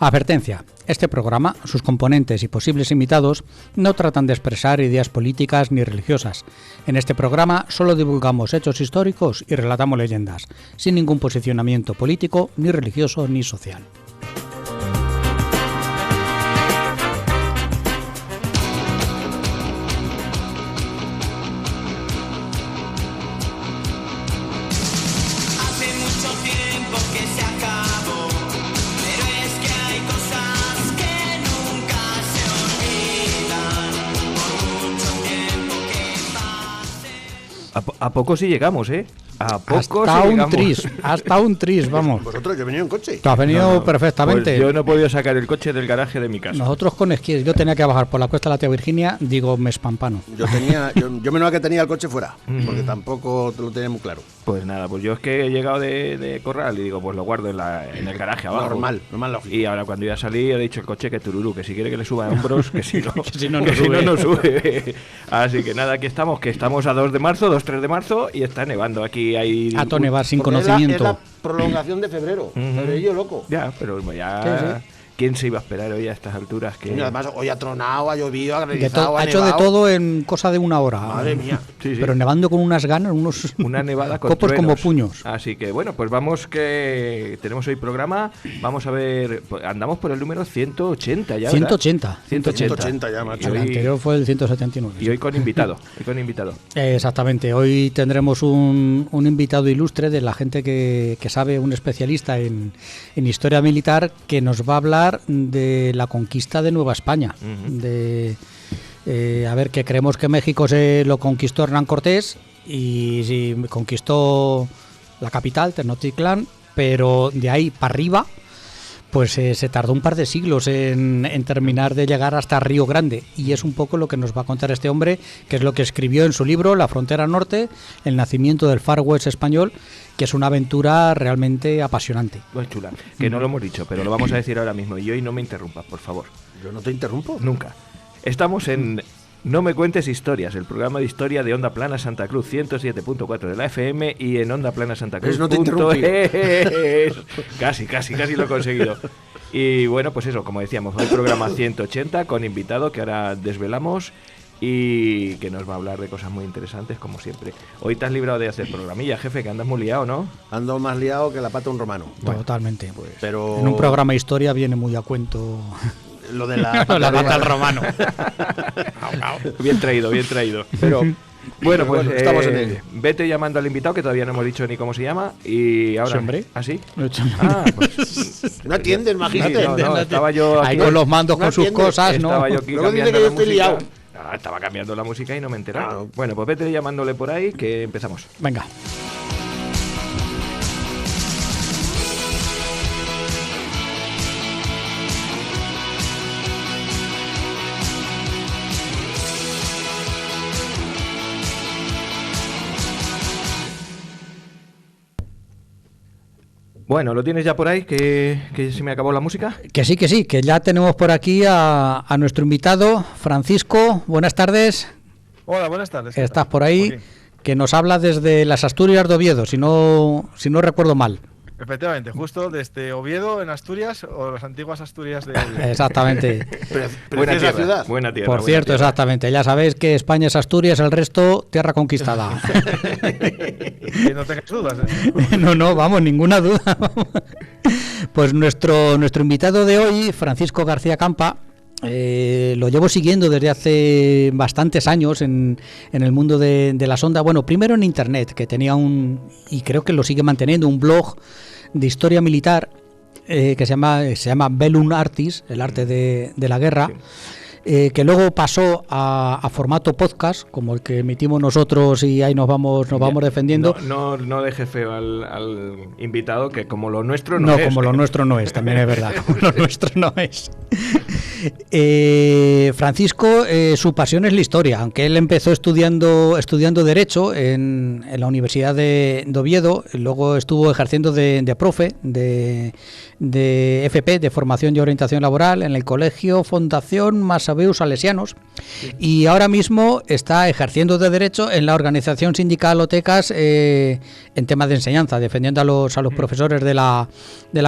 Advertencia. Este programa, sus componentes y posibles invitados no tratan de expresar ideas políticas ni religiosas. En este programa solo divulgamos hechos históricos y relatamos leyendas, sin ningún posicionamiento político, ni religioso, ni social. A poco sí llegamos, ¿eh? A poco hasta un tris, vamos. Vosotros, yo he venido en coche. Tú has venido perfectamente. Pues yo no he podido sacar el coche del garaje de mi casa. Nosotros con esquíes, yo tenía que bajar por la cuesta de la Tía Virginia, digo, me espampano. Yo menos mal que tenía el coche fuera, porque tampoco lo tenía muy claro. Pues nada, pues yo es que he llegado de Corral y digo, pues lo guardo en el garaje abajo. Normal, lógico. Y ahora cuando ya salí he dicho el coche que tururú, que si quiere que le suba a hombros, que si no, que si no sube. Así que nada, aquí estamos, a 2 de marzo, 2-3 de marzo y está nevando aquí. Hay a to nevar sin conocimiento. Es la prolongación de febrero, febrero loco. Ya, pero ya... Sí. ¿Quién se iba a esperar hoy a estas alturas? Que... Y además, hoy ha tronado, ha llovido, ha granizado, ha hecho de todo en cosa de una hora. Madre mía. Sí. Pero nevando con unas ganas, una nevada con copos truenos. como puños. Así que bueno, pues vamos, que tenemos hoy programa. Vamos a ver, andamos por el número 180 ya, ¿verdad? 180 ya, macho. El anterior fue el 179. Y hoy con invitado. Exactamente, hoy tendremos un invitado ilustre de la gente que sabe, un especialista en historia militar, que nos va a hablar de la conquista de Nueva España. A ver, que creemos que México se lo conquistó Hernán Cortés y sí, conquistó la capital, Tenochtitlán, pero de ahí para arriba pues se tardó un par de siglos en terminar de llegar hasta Río Grande, y es un poco lo que nos va a contar este hombre, que es lo que escribió en su libro La frontera norte, el nacimiento del Far West español, que es una aventura realmente apasionante. Muy chula, que no lo hemos dicho, pero lo vamos a decir ahora mismo, y hoy no me interrumpas, por favor. ¿Yo no te interrumpo? Nunca. Estamos en No me cuentes historias, el programa de historia de Onda Plana Santa Cruz, 107.4 de la FM y en Onda Plana Santa Cruz. No te interrumpí. Casi lo he conseguido. Y bueno, pues eso, como decíamos, el programa 180 con invitado que ahora desvelamos y que nos va a hablar de cosas muy interesantes, como siempre. Hoy te has librado de hacer programilla, jefe, que andas muy liado, ¿no? Ando más liado que la pata de un romano. Totalmente. Pues, pero... En un programa de historia viene muy a cuento... Lo de la pata del romano. Bien traído. Pero bueno, pues estamos en ello. Vete llamando al invitado, que todavía no hemos dicho ni cómo se llama. Y ahora. ¿Sí, hombre? ¿Ah, sí? Pues no atienden, imagínate. No, estaba yo aquí, ahí con los mandos, con sus cosas, ¿no? Estaba yo aquí luego dice cambiando que yo la estoy música. liado. Estaba cambiando la música y no me he enterado. Claro. Bueno, pues vete llamándole por ahí, que empezamos. Venga. Bueno, ¿lo tienes ya por ahí? ¿Que se me acabó la música? Que sí, que ya tenemos por aquí a nuestro invitado, Francisco. Buenas tardes. Hola, buenas tardes. Estás por ahí, que nos habla desde las Asturias de Oviedo, si no recuerdo mal. Efectivamente, justo desde Oviedo, en Asturias, o las antiguas Asturias de Oviedo. Exactamente. Buena tierra, ciudad. Buena tierra. Por cierto, exactamente. Ya sabéis que España es Asturias, el resto tierra conquistada. Que no tengas dudas. No, vamos, ninguna duda. Pues nuestro invitado de hoy, Francisco García Campa, lo llevo siguiendo desde hace bastantes años en el mundo de la sonda. Bueno, primero en internet, que tenía y creo que lo sigue manteniendo, un blog de historia militar que se llama Bellum Artis, el arte de la guerra. Sí. Que luego pasó a formato podcast, como el que emitimos nosotros, y ahí nos vamos defendiendo. No deje feo al invitado, que como lo nuestro no es. No, como lo nuestro no es, también es verdad, como lo nuestro no es. Francisco, su pasión es la historia, aunque él empezó estudiando Derecho en la Universidad de Oviedo, luego estuvo ejerciendo de profe, de FP, de Formación y Orientación Laboral, en el Colegio Fundación Massa Sabeus Salesianos, y ahora mismo está ejerciendo de derecho en la organización sindical Otecas en temas de enseñanza, defendiendo a los profesores de la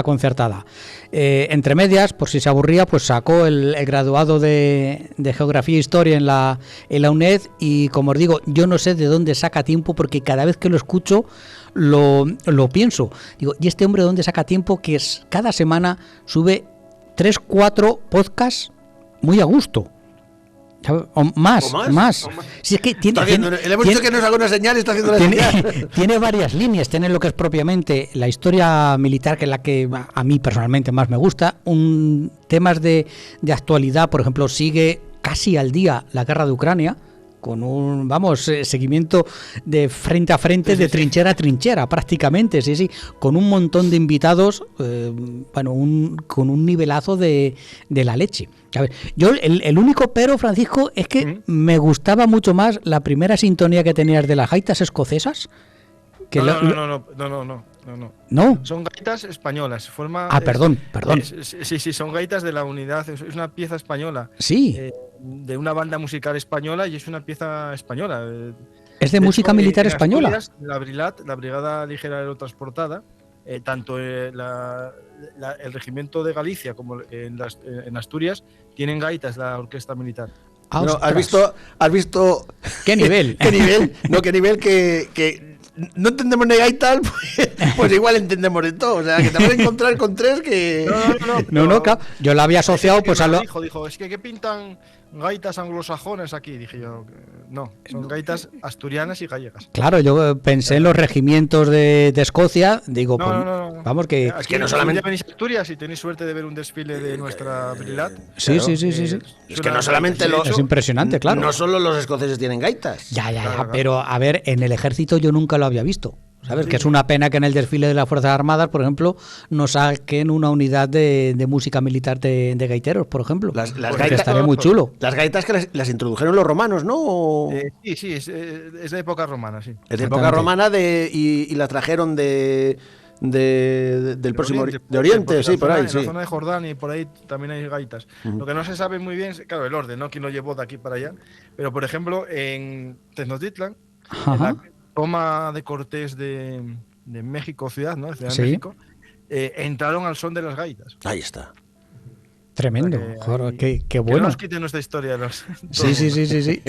concertada. Entre medias, por si se aburría, pues sacó el graduado de Geografía e Historia en la UNED, y como os digo, yo no sé de dónde saca tiempo, porque cada vez que lo escucho lo pienso. Digo, ¿y este hombre de dónde saca tiempo? Que cada semana sube 3-4 podcasts muy a gusto. O más. Si es que le hemos dicho que nos haga una señal y está haciendo la señal. Tiene varias líneas. Tiene lo que es propiamente la historia militar, que es la que a mí personalmente más me gusta. Temas de actualidad, por ejemplo, sigue casi al día la guerra de Ucrania, con un, seguimiento de frente a frente, de trinchera a trinchera, prácticamente, sí, con un montón de invitados, con un nivelazo de la leche. A ver, yo el único pero, Francisco, es que me gustaba mucho más la primera sintonía que tenías de las gaitas escocesas. Que No. Son gaitas españolas. Perdón. Sí, son gaitas de la unidad. Es una pieza española. Sí. De una banda musical española, y es una pieza española. ¿Es de música militar española? Asturias, la BRILAT, la Brigada Ligera Aerotransportada, tanto el Regimiento de Galicia como en Asturias tienen gaitas, la orquesta militar. No, ¿Has visto qué nivel? ¿Qué nivel? No, qué nivel que no entendemos de gaita, pues igual entendemos de todo. O sea, que te vas a encontrar con tres que... No, yo la había asociado pues a lo... Dijo, es que ¿qué pintan gaitas anglosajonas aquí? Dije yo, no, son gaitas asturianas y gallegas. Claro, yo pensé en los regimientos de Escocia, digo, no. Vamos que... Es que no solamente venís a Asturias y tenéis suerte de ver un desfile de nuestra Brilat. Sí. Es que no solamente es impresionante, claro. No solo los escoceses tienen gaitas. Ya, pero a ver, en el ejército yo nunca lo había visto. ¿Sabes? Que es una pena que en el desfile de las Fuerzas Armadas, por ejemplo, no saquen una unidad de música militar de gaiteros, por ejemplo. Las gaitas estaría muy chulo. Las gaitas que las introdujeron los romanos, ¿no? Sí, es de época romana, sí. Es de época romana y las trajeron del próximo de Oriente, sí, por ahí. En la zona de Jordania y por ahí también hay gaitas. Lo que no se sabe muy bien, claro, el orden, ¿no? Quién lo llevó de aquí para allá. Pero, por ejemplo, en Tenochtitlan, en la toma de Cortés de México ciudad, ¿no? Ciudad de México, entraron al son de las gaitas. Ahí está. Tremendo, joder, qué bueno. Que no nos quiten nuestra historia. Sí.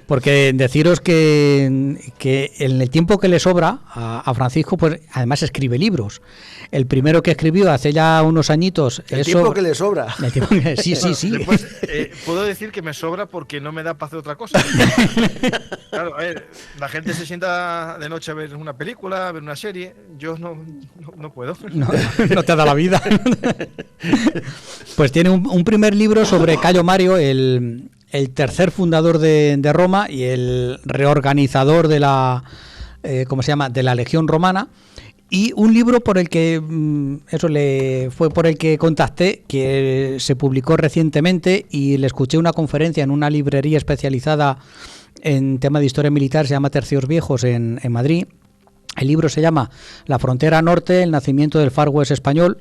Porque deciros que en el tiempo que le sobra a Francisco, pues además escribe libros. El primero que escribió hace ya unos añitos... tiempo que le sobra. Sí. Después, puedo decir que me sobra porque no me da para hacer otra cosa. Claro, a ver, la gente se sienta de noche a ver una película, a ver una serie. Yo no puedo. No te da la vida. Pues tiene un primer libro sobre Cayo Mario, el tercer fundador de Roma y el reorganizador de la de la Legión Romana, y un libro por el que fue por el que contacté, que se publicó recientemente y le escuché una conferencia en una librería especializada en tema de historia militar, se llama Tercios Viejos en Madrid. El libro se llama La frontera norte, el nacimiento del Far West español,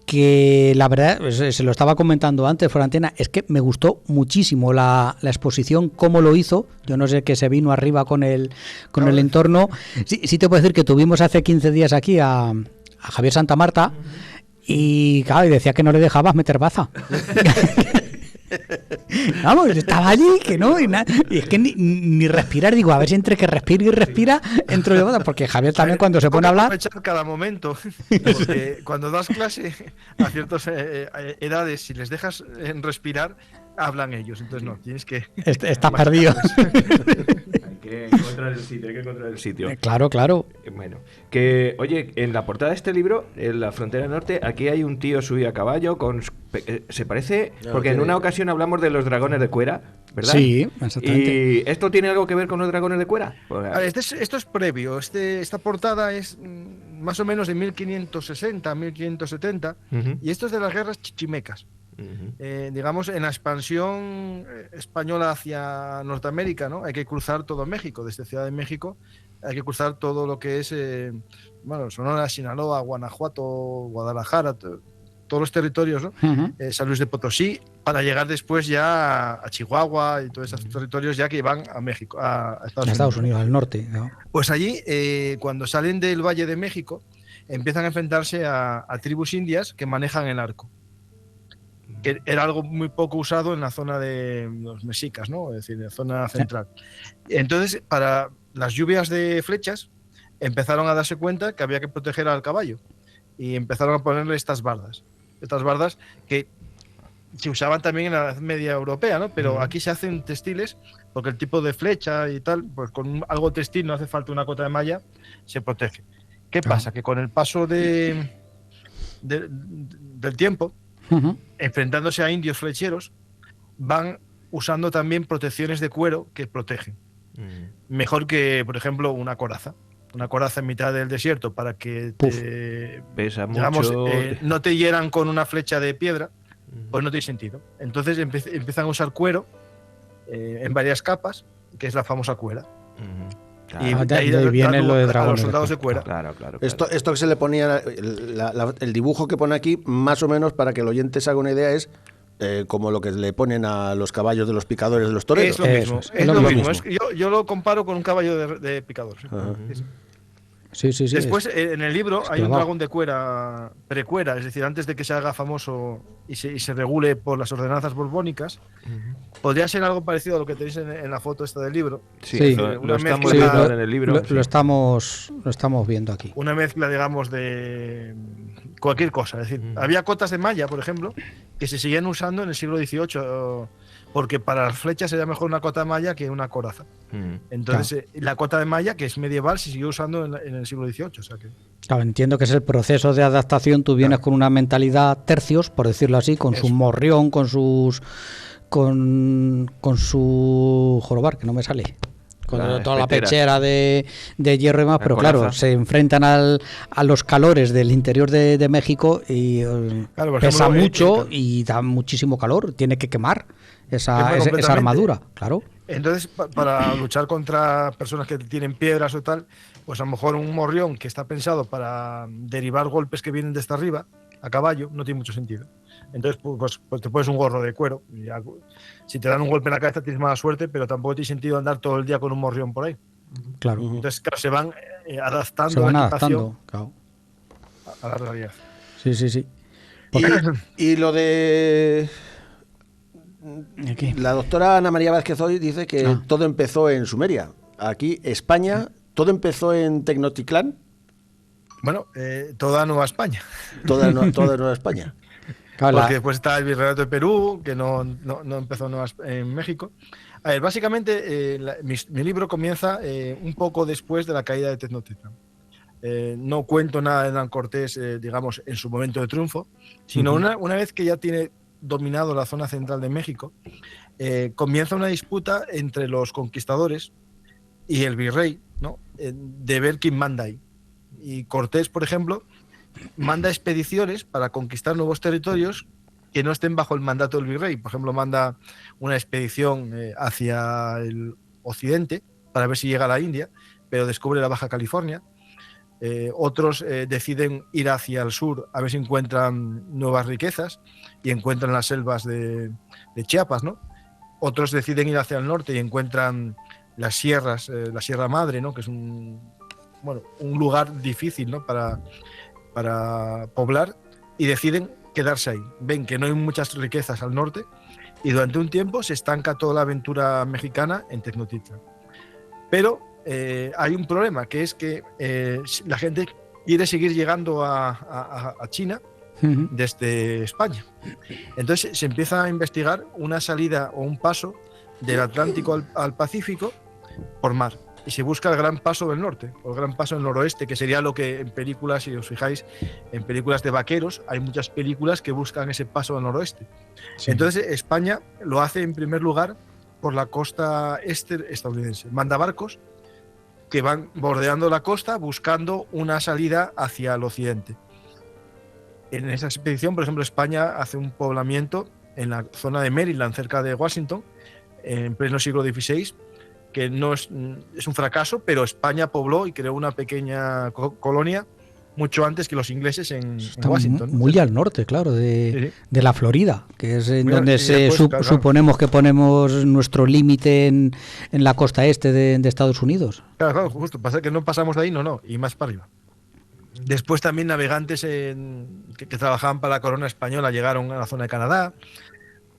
que la verdad, se lo estaba comentando antes fuera de antena, es que me gustó muchísimo la exposición, cómo lo hizo. Yo no sé qué se vino arriba con el entorno. Sí te puedo decir que tuvimos hace 15 días aquí a Javier Santamarta y claro, y decía que no le dejabas meter baza. Vamos, estaba allí que no, y es que ni respirar, digo, a ver si entre que respira y respira entro yo, porque Javier también cuando se pone a hablar aprovechar cada momento, porque cuando das clase a ciertas edades, si les dejas respirar, hablan ellos, entonces no, tienes que... Estás perdido. Hay que encontrar el sitio. Claro. Bueno, que oye, en la portada de este libro, en la frontera norte, aquí hay un tío subido a caballo con... se parece, porque en una ocasión hablamos de los dragones de cuera, ¿verdad? Sí, exactamente. ¿Y esto tiene algo que ver con los dragones de cuera? Esto es previo, esta portada es más o menos de 1560, 1570, y esto es de las guerras chichimecas. Digamos, en la expansión española hacia Norteamérica, ¿no? Hay que cruzar todo México, desde Ciudad de México, hay que cruzar todo lo que es Sonora, Sinaloa, Guanajuato, Guadalajara, todos los territorios, ¿no? San Luis de Potosí, para llegar después ya a Chihuahua y todos esos territorios ya que van a México, a Estados Unidos, al norte, ¿no? Pues allí, cuando salen del Valle de México, empiezan a enfrentarse a tribus indias que manejan el arco, que era algo muy poco usado en la zona de los mexicas, ¿no? Es decir, en la zona central. Entonces, para las lluvias de flechas, empezaron a darse cuenta que había que proteger al caballo y empezaron a ponerle estas bardas que se usaban también en la Edad Media europea, ¿no? Pero aquí se hacen textiles porque el tipo de flecha y tal, pues con algo textil, no hace falta una cota de malla, se protege. ¿Qué pasa? Que con el paso del tiempo, enfrentándose a indios flecheros, van usando también protecciones de cuero que protegen. Mejor que, por ejemplo, una coraza en mitad del desierto para que pesa digamos, mucho. No te hieran con una flecha de piedra, pues no tiene sentido. Entonces empiezan a usar cuero en varias capas, que es la famosa cuera. Claro. Y de ahí viene lo de dragones. A los soldados de cuera. Claro. Esto que se le ponía, el dibujo que pone aquí, más o menos, para que el oyente se haga una idea, es como lo que le ponen a los caballos de los picadores de los toreros. Es lo mismo. Yo lo comparo con un caballo de picador. Sí. Después, en el libro hay un dragón de cuera, precuera, es decir, antes de que se haga famoso y se regule por las ordenanzas borbónicas. Podría ser algo parecido a lo que tenéis en la foto esta del libro. Sí, lo estamos viendo en el libro. Lo estamos viendo aquí. Una mezcla, digamos, de cualquier cosa. Es decir, había cotas de malla, por ejemplo, que se seguían usando en el siglo XVIII, porque para las flechas era mejor una cota de malla que una coraza. Entonces, la cota de malla, que es medieval, se siguió usando en el siglo XVIII. O sea que... Claro, entiendo que es el proceso de adaptación. Tú vienes con una mentalidad tercios, por decirlo así, con su morrión, con su jorobar, que no me sale, con toda la pechera de hierro y más, pero claro, se enfrentan a los calores del interior de México y pesa mucho y da muchísimo calor, tiene que quemar esa armadura, claro. Entonces, para luchar contra personas que tienen piedras o tal, pues a lo mejor un morrión que está pensado para derivar golpes que vienen desde arriba, a caballo, no tiene mucho sentido. Entonces, pues te pones un gorro de cuero. Y ya, si te dan un golpe en la cabeza tienes mala suerte, pero tampoco tiene sentido andar todo el día con un morrión por ahí. Claro. Entonces, claro, se van adaptando, claro, a la realidad. Sí. Y lo de... Aquí. La doctora Ana María Vázquez hoy dice que todo empezó en Sumeria. Aquí, España, todo empezó en Tenochtitlán. Bueno, toda Nueva España. Toda Nueva España. Porque después está el Virreinato de Perú, que no empezó en México. A ver, básicamente, mi libro comienza un poco después de la caída de Tenochtitlán. No cuento nada de Hernán Cortés, digamos, en su momento de triunfo, sino una vez que ya tiene dominado la zona central de México, comienza una disputa entre los conquistadores y el virrey, ¿no? De ver quién manda ahí. Y Cortés, por ejemplo, manda expediciones para conquistar nuevos territorios que no estén bajo el mandato del virrey. Por ejemplo, manda una expedición hacia el occidente para ver si llega a la India, pero descubre la Baja California. Otros deciden ir hacia el sur a ver si encuentran nuevas riquezas y encuentran las selvas de Chiapas, ¿no? Otros deciden ir hacia el norte y encuentran las sierras, la Sierra Madre, ¿no? Que es un lugar difícil, ¿no? para poblar, y deciden quedarse ahí. Ven que no hay muchas riquezas al norte y durante un tiempo se estanca toda la aventura mexicana en Tenochtitlán. Pero hay un problema, que es que la gente quiere seguir llegando a China desde España. Entonces se empieza a investigar una salida o un paso del Atlántico al Pacífico por mar. Y se busca el Gran Paso del Norte, o el Gran Paso del Noroeste, que sería lo que en películas, si os fijáis, en películas de vaqueros, hay muchas películas que buscan ese paso del noroeste. Sí. Entonces España lo hace en primer lugar por la costa este estadounidense. Manda barcos que van bordeando la costa buscando una salida hacia el occidente. En esa expedición, por ejemplo, España hace un poblamiento en la zona de Maryland, cerca de Washington, en pleno siglo XVI, que no es un fracaso, pero España pobló y creó una pequeña colonia mucho antes que los ingleses en Está Washington. muy al norte, claro, de la Florida, que es en Mira, donde claro. suponemos que ponemos nuestro límite en la costa este de Estados Unidos. Claro, justo. Pasa que no pasamos de ahí, no, y más para arriba. Después también navegantes que trabajaban para la corona española llegaron a la zona de Canadá.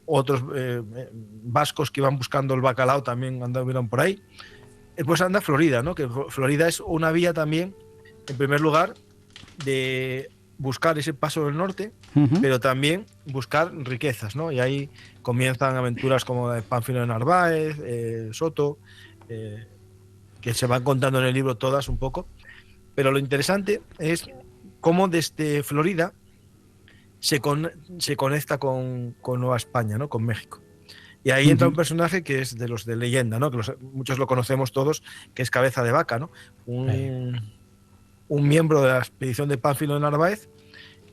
Otros vascos que iban buscando el bacalao también anduvieron por ahí. Después anda Florida, ¿no? Que Florida es una vía también, en primer lugar, de buscar ese paso del norte, pero también buscar riquezas, ¿no? Y ahí comienzan aventuras como de Pánfilo de Narváez, Soto, que se van contando en el libro todas un poco. Pero lo interesante es cómo desde Florida se conecta con Nueva España, ¿no? Con México. Y ahí entra un personaje que es de los de leyenda, ¿no? Que muchos lo conocemos todos, que es Cabeza de Vaca, ¿no? Un miembro de la expedición de Pánfilo de Narváez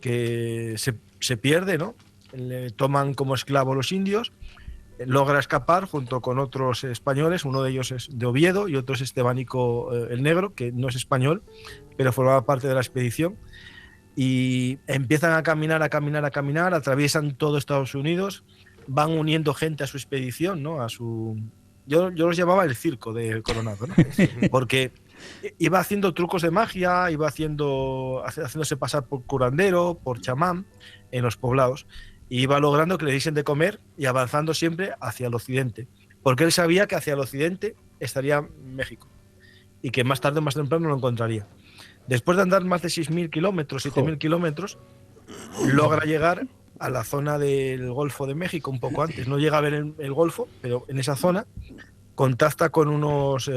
que se pierde, ¿no? Le toman como esclavo los indios, logra escapar junto con otros españoles, uno de ellos es de Oviedo y otro es Estebánico el Negro, que no es español, pero formaba parte de la expedición. Y empiezan a caminar, atraviesan todo Estados Unidos, van uniendo gente a su expedición, ¿no? Yo los llamaba el circo de Coronado, ¿no? Porque iba haciendo trucos de magia, iba haciéndose pasar por curandero, por chamán en los poblados, y iba logrando que le diesen de comer y avanzando siempre hacia el occidente, porque él sabía que hacia el occidente estaría México y que más tarde o más temprano lo encontraría. Después de andar más de 6.000 kilómetros, 7.000 kilómetros, logra llegar a la zona del Golfo de México un poco antes. No llega a ver el Golfo, pero en esa zona contacta con unos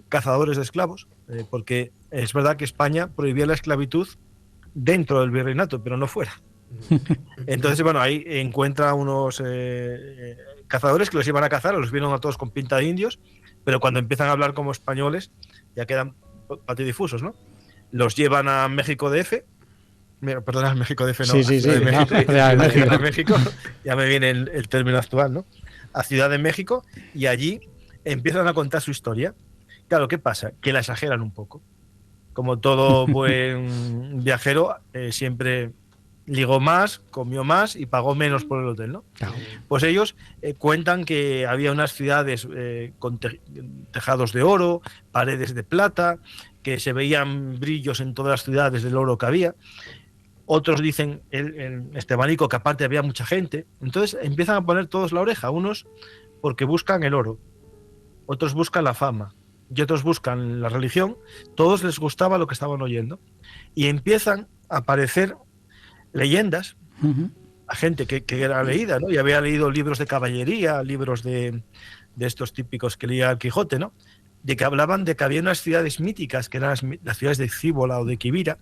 cazadores de esclavos, porque es verdad que España prohibía la esclavitud dentro del virreinato, pero no fuera. Entonces, bueno, ahí encuentra unos cazadores que los iban a cazar, los vieron a todos con pinta de indios, pero cuando empiezan a hablar como españoles ya quedan patidifusos, ¿no? Los llevan a México DF. Perdona, México DF no. Sí. Ciudad de México. Ya me viene el término actual, ¿no? A Ciudad de México, y allí empiezan a contar su historia. Claro, ¿qué pasa? Que la exageran un poco. Como todo buen viajero, siempre ligó más, comió más y pagó menos por el hotel, ¿no? Claro. Pues ellos cuentan que había unas ciudades con tejados de oro, paredes de plata, que se veían brillos en todas las ciudades del oro que había. Otros dicen, el Estebánico, que aparte había mucha gente. Entonces empiezan a poner todos la oreja, unos porque buscan el oro, otros buscan la fama y otros buscan la religión. Todos les gustaba lo que estaban oyendo y empiezan a aparecer leyendas a gente que era leída, ¿no? Y había leído libros de caballería, libros de estos típicos que leía el Quijote, ¿no? De que hablaban de que había unas ciudades míticas, que eran las ciudades de Cíbola o de Quivira,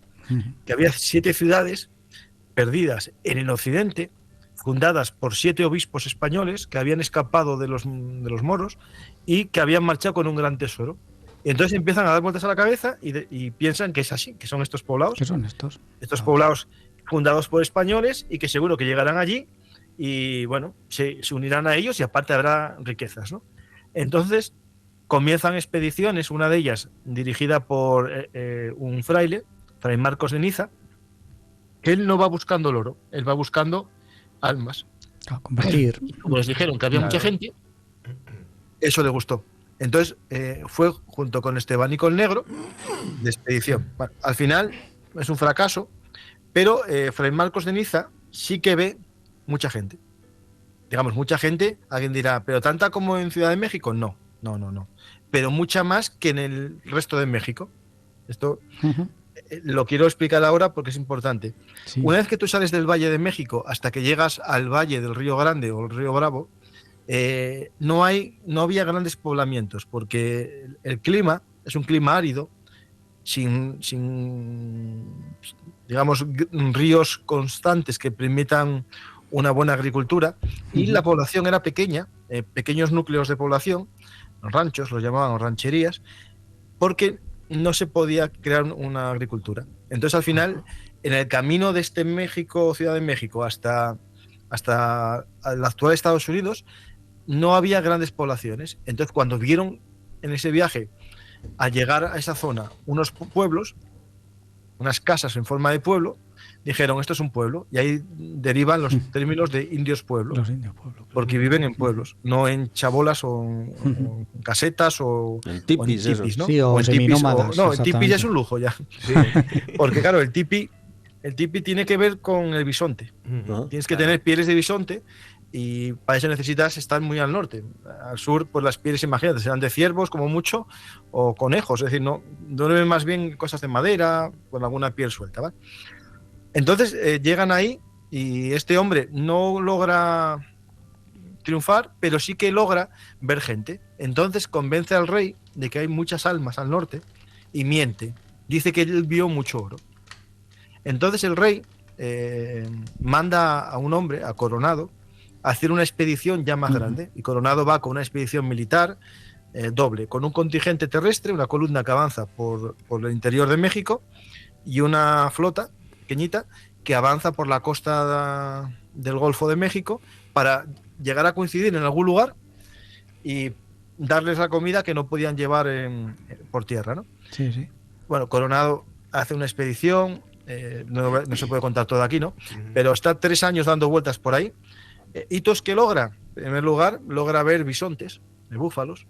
que había 7 ciudades perdidas en el occidente, fundadas por 7 obispos españoles que habían escapado de los moros y que habían marchado con un gran tesoro. Y entonces empiezan a dar vueltas a la cabeza y piensan que es así, que son estos poblados. ¿Qué son estos? Estos poblados fundados por españoles y que seguro que llegarán allí y, bueno, se unirán a ellos y aparte habrá riquezas, ¿no? Entonces comienzan expediciones, una de ellas dirigida por un fraile, Fray Marcos de Niza, que él no va buscando el oro, él va buscando almas. A compartir. Como les dijeron que había mucha gente, eso le gustó. Entonces fue junto con Estebánico el Negro de expedición. Bueno, al final es un fracaso, pero Fray Marcos de Niza sí que ve mucha gente. Digamos, mucha gente, alguien dirá, ¿pero tanta como en Ciudad de México? No. Pero mucha más que en el resto de México. Esto lo quiero explicar ahora porque es importante. Sí. Una vez que tú sales del Valle de México hasta que llegas al Valle del Río Grande o el Río Bravo, no había grandes poblamientos porque el clima es un clima árido, sin digamos, ríos constantes que permitan una buena agricultura, y la población era pequeña, pequeños núcleos de población, ranchos, los llamaban rancherías, porque no se podía crear una agricultura. Entonces, al final, en el camino de este México, Ciudad de México, hasta el actual Estados Unidos, no había grandes poblaciones. Entonces, cuando vieron en ese viaje a llegar a esa zona unos pueblos, unas casas en forma de pueblo, dijeron esto es un pueblo, y ahí derivan los términos de indios pueblo, Los indios pueblo. porque viven en pueblos, no en chabolas o en casetas o en tipis, ¿no? Sí, o en tipis, seminómadas, no, en tipis ya exactamente. es un lujo ya. Sí. Porque claro, el tipi tiene que ver con el bisonte. Ajá. Tienes que tener pieles de bisonte y para eso necesitas estar muy al norte. Al sur, pues las pieles, imagínate, serán de ciervos como mucho o conejos. Es decir, no duermen más bien cosas de madera con alguna piel suelta, ¿vale? Entonces llegan ahí y este hombre no logra triunfar, pero sí que logra ver gente. Entonces convence al rey de que hay muchas almas al norte y miente. Dice que él vio mucho oro. Entonces el rey manda a un hombre, a Coronado, a hacer una expedición ya más grande. Y Coronado va con una expedición militar doble, con un contingente terrestre, una columna que avanza por el interior de México y una flota pequeñita que avanza por la costa del Golfo de México para llegar a coincidir en algún lugar y darles la comida que no podían llevar por tierra, ¿no? Sí, sí. Bueno, Coronado hace una expedición, no se puede contar todo aquí, ¿no? Pero está 3 años dando vueltas por ahí. Hitos que logra, en primer lugar, logra ver bisontes, de búfalos,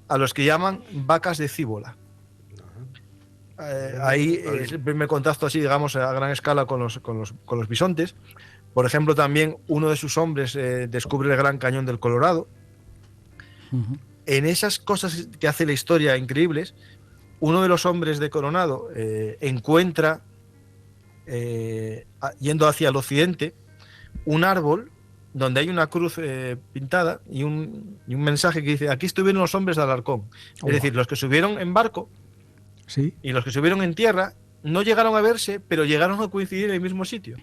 a los que llaman vacas de cíbola. Ahí es el primer contacto así, digamos, a gran escala con los bisontes. Por ejemplo, también uno de sus hombres descubre el Gran Cañón del Colorado. En esas cosas que hace la historia increíbles, uno de los hombres de Coronado encuentra, yendo hacia el occidente, un árbol donde hay una cruz pintada y un mensaje que dice: aquí estuvieron los hombres de Alarcón. Es decir, los que subieron en barco Sí. y los que subieron en tierra no llegaron a verse, pero llegaron a coincidir en el mismo sitio,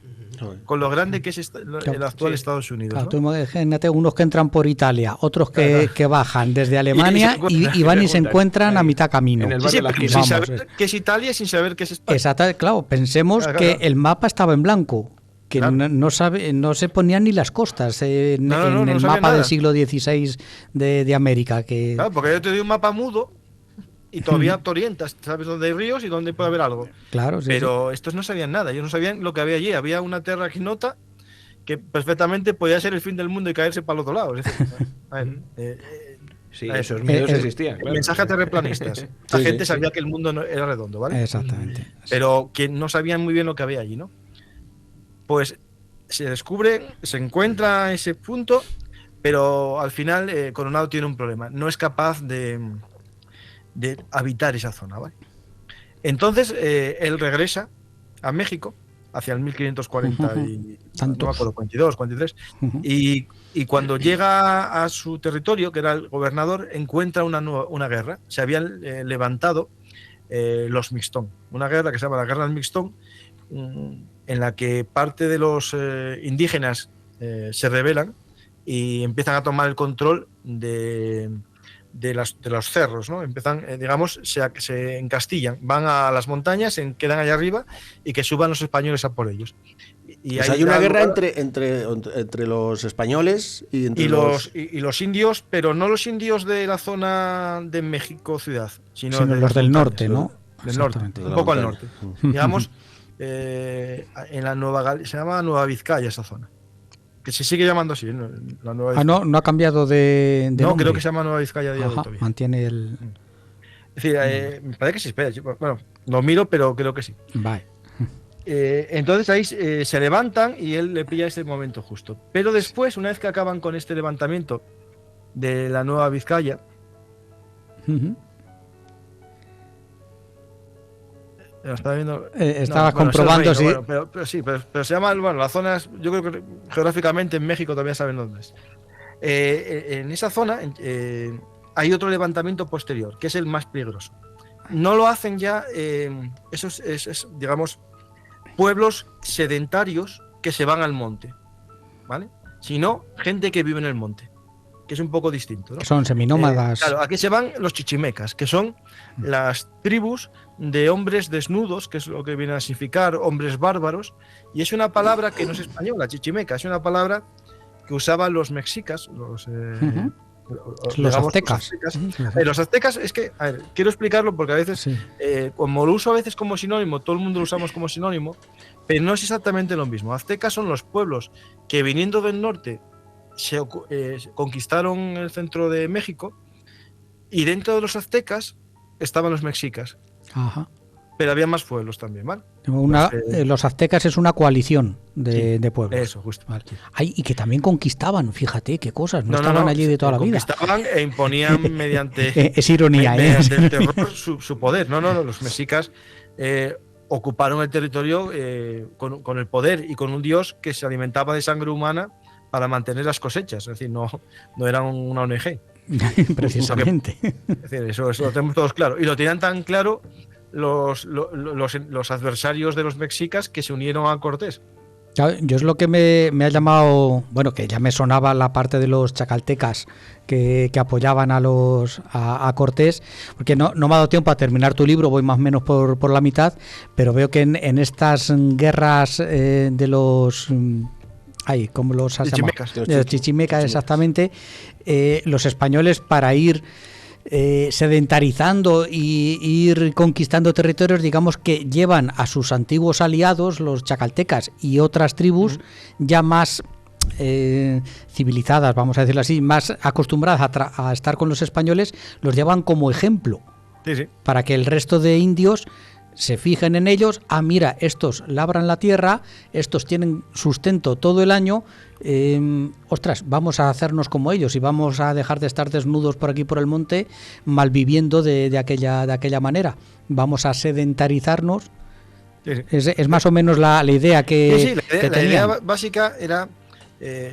con lo grande que es el actual Estados Unidos. Claro, ¿no? tú imagínate unos que entran por Italia, otros que bajan desde Alemania y van y se encuentran a mitad camino. En el Sí, barrio de la sin esquina. saber qué es Italia, sin saber qué es España. Exacto, claro, pensemos Claro. que el mapa estaba en blanco, que Claro. no se ponían ni las costas en No el sabía mapa nada. del siglo XVI de América. Que, Claro, porque yo te doy un mapa mudo y todavía te orientas, sabes dónde hay ríos y dónde puede haber algo. claro, sí, Pero estos no sabían nada, ellos no sabían lo que había allí. Había una terra ignota que perfectamente podía ser el fin del mundo y caerse para el otro lado. Es decir, a ver, Sí, esos miedos existían. el claro. mensaje a terraplanistas. La gente sabía que el mundo no era redondo, ¿vale? Exactamente. Pero que no sabían muy bien lo que había allí, ¿no? Pues se descubre, se encuentra ese punto, pero al final Coronado tiene un problema. No es capaz de habitar esa zona, ¿vale? Entonces él regresa a México hacia el 1540 y no me acuerdo, 42, 43, y cuando llega a su territorio, que era el gobernador, encuentra una guerra. Se habían levantado los Mixtón, una guerra que se llama la Guerra del Mixtón, en la que parte de los indígenas se rebelan y empiezan a tomar el control de los cerros, ¿no? Empiezan, digamos, se encastillan, van a las montañas, se quedan allá arriba y que suban los españoles a por ellos. Y pues ahí hay una da guerra lugar- entre los españoles y entre y los indios, pero no los indios de la zona de México ciudad, sino de los las del montañas, norte, ¿no? Del norte, Exactamente. un poco al norte. Digamos, en la se llama Nueva Vizcaya esa zona. Que se sigue llamando así, ¿no? La Nueva Vizcaya. No ha cambiado de No, nombre. creo que se llama Nueva Vizcaya de Ajá, todavía. mantiene el... Es decir, me parece que sí, espera, bueno, lo miro, pero creo que sí. Vale. Entonces ahí se levantan y él le pilla ese momento justo. Pero después, una vez que acaban con este levantamiento de la Nueva Vizcaya, lo estaba viendo. Estabas bueno, comprobando es el si... reino, pero sí, pero se llama, bueno, la zona, yo creo que geográficamente en México todavía saben dónde es. En esa zona hay otro levantamiento posterior, que es el más peligroso. No lo hacen ya esos, digamos, pueblos sedentarios que se van al monte, ¿vale? Sino gente que vive en el monte, que es un poco distinto, ¿no? Son seminómadas. Claro, aquí se van los chichimecas, que son las tribus de hombres desnudos, que es lo que viene a significar hombres bárbaros, y es una palabra que no es española, chichimeca, es una palabra que usaban los mexicas, Los aztecas. Los aztecas es que, a ver, quiero explicarlo porque a veces, sí, como lo uso a veces como sinónimo, todo el mundo lo usamos como sinónimo, pero no es exactamente lo mismo. Aztecas son los pueblos que viniendo del norte conquistaron el centro de México, y dentro de los aztecas estaban los mexicas. Ajá. Pero había más pueblos también, ¿vale? Los aztecas es una coalición de pueblos. Eso, justo. Vale. Ay, y que también conquistaban, fíjate qué cosas, no estaban allí de toda la vida. Conquistaban e imponían mediante... es ironía, mediante el terror su poder. No, los mexicas ocuparon el territorio con el poder y con un dios que se alimentaba de sangre humana para mantener las cosechas. Es decir, no eran una ONG. Precisamente. Es decir, eso lo tenemos todos claro. Y lo tenían tan claro los adversarios de los mexicas que se unieron a Cortés. Yo es lo que me ha llamado, bueno, que ya me sonaba la parte de los chacaltecas que apoyaban a Cortés, porque no me ha dado tiempo a terminar tu libro, voy más o menos por la mitad, pero veo que en estas guerras de los... ¿cómo los has llamado? Los chichimecas, exactamente. Los españoles, para ir sedentarizando y ir conquistando territorios, digamos que llevan a sus antiguos aliados, los chacaltecas y otras tribus ya más civilizadas, vamos a decirlo así, más acostumbradas a estar con los españoles, los llevan como ejemplo, sí. Para que el resto de indios se fijen en ellos. Mira, estos labran la tierra, estos tienen sustento todo el año, vamos a hacernos como ellos y vamos a dejar de estar desnudos por aquí por el monte, malviviendo de aquella manera. Vamos a sedentarizarnos. Sí. Es más o menos la idea que la idea básica era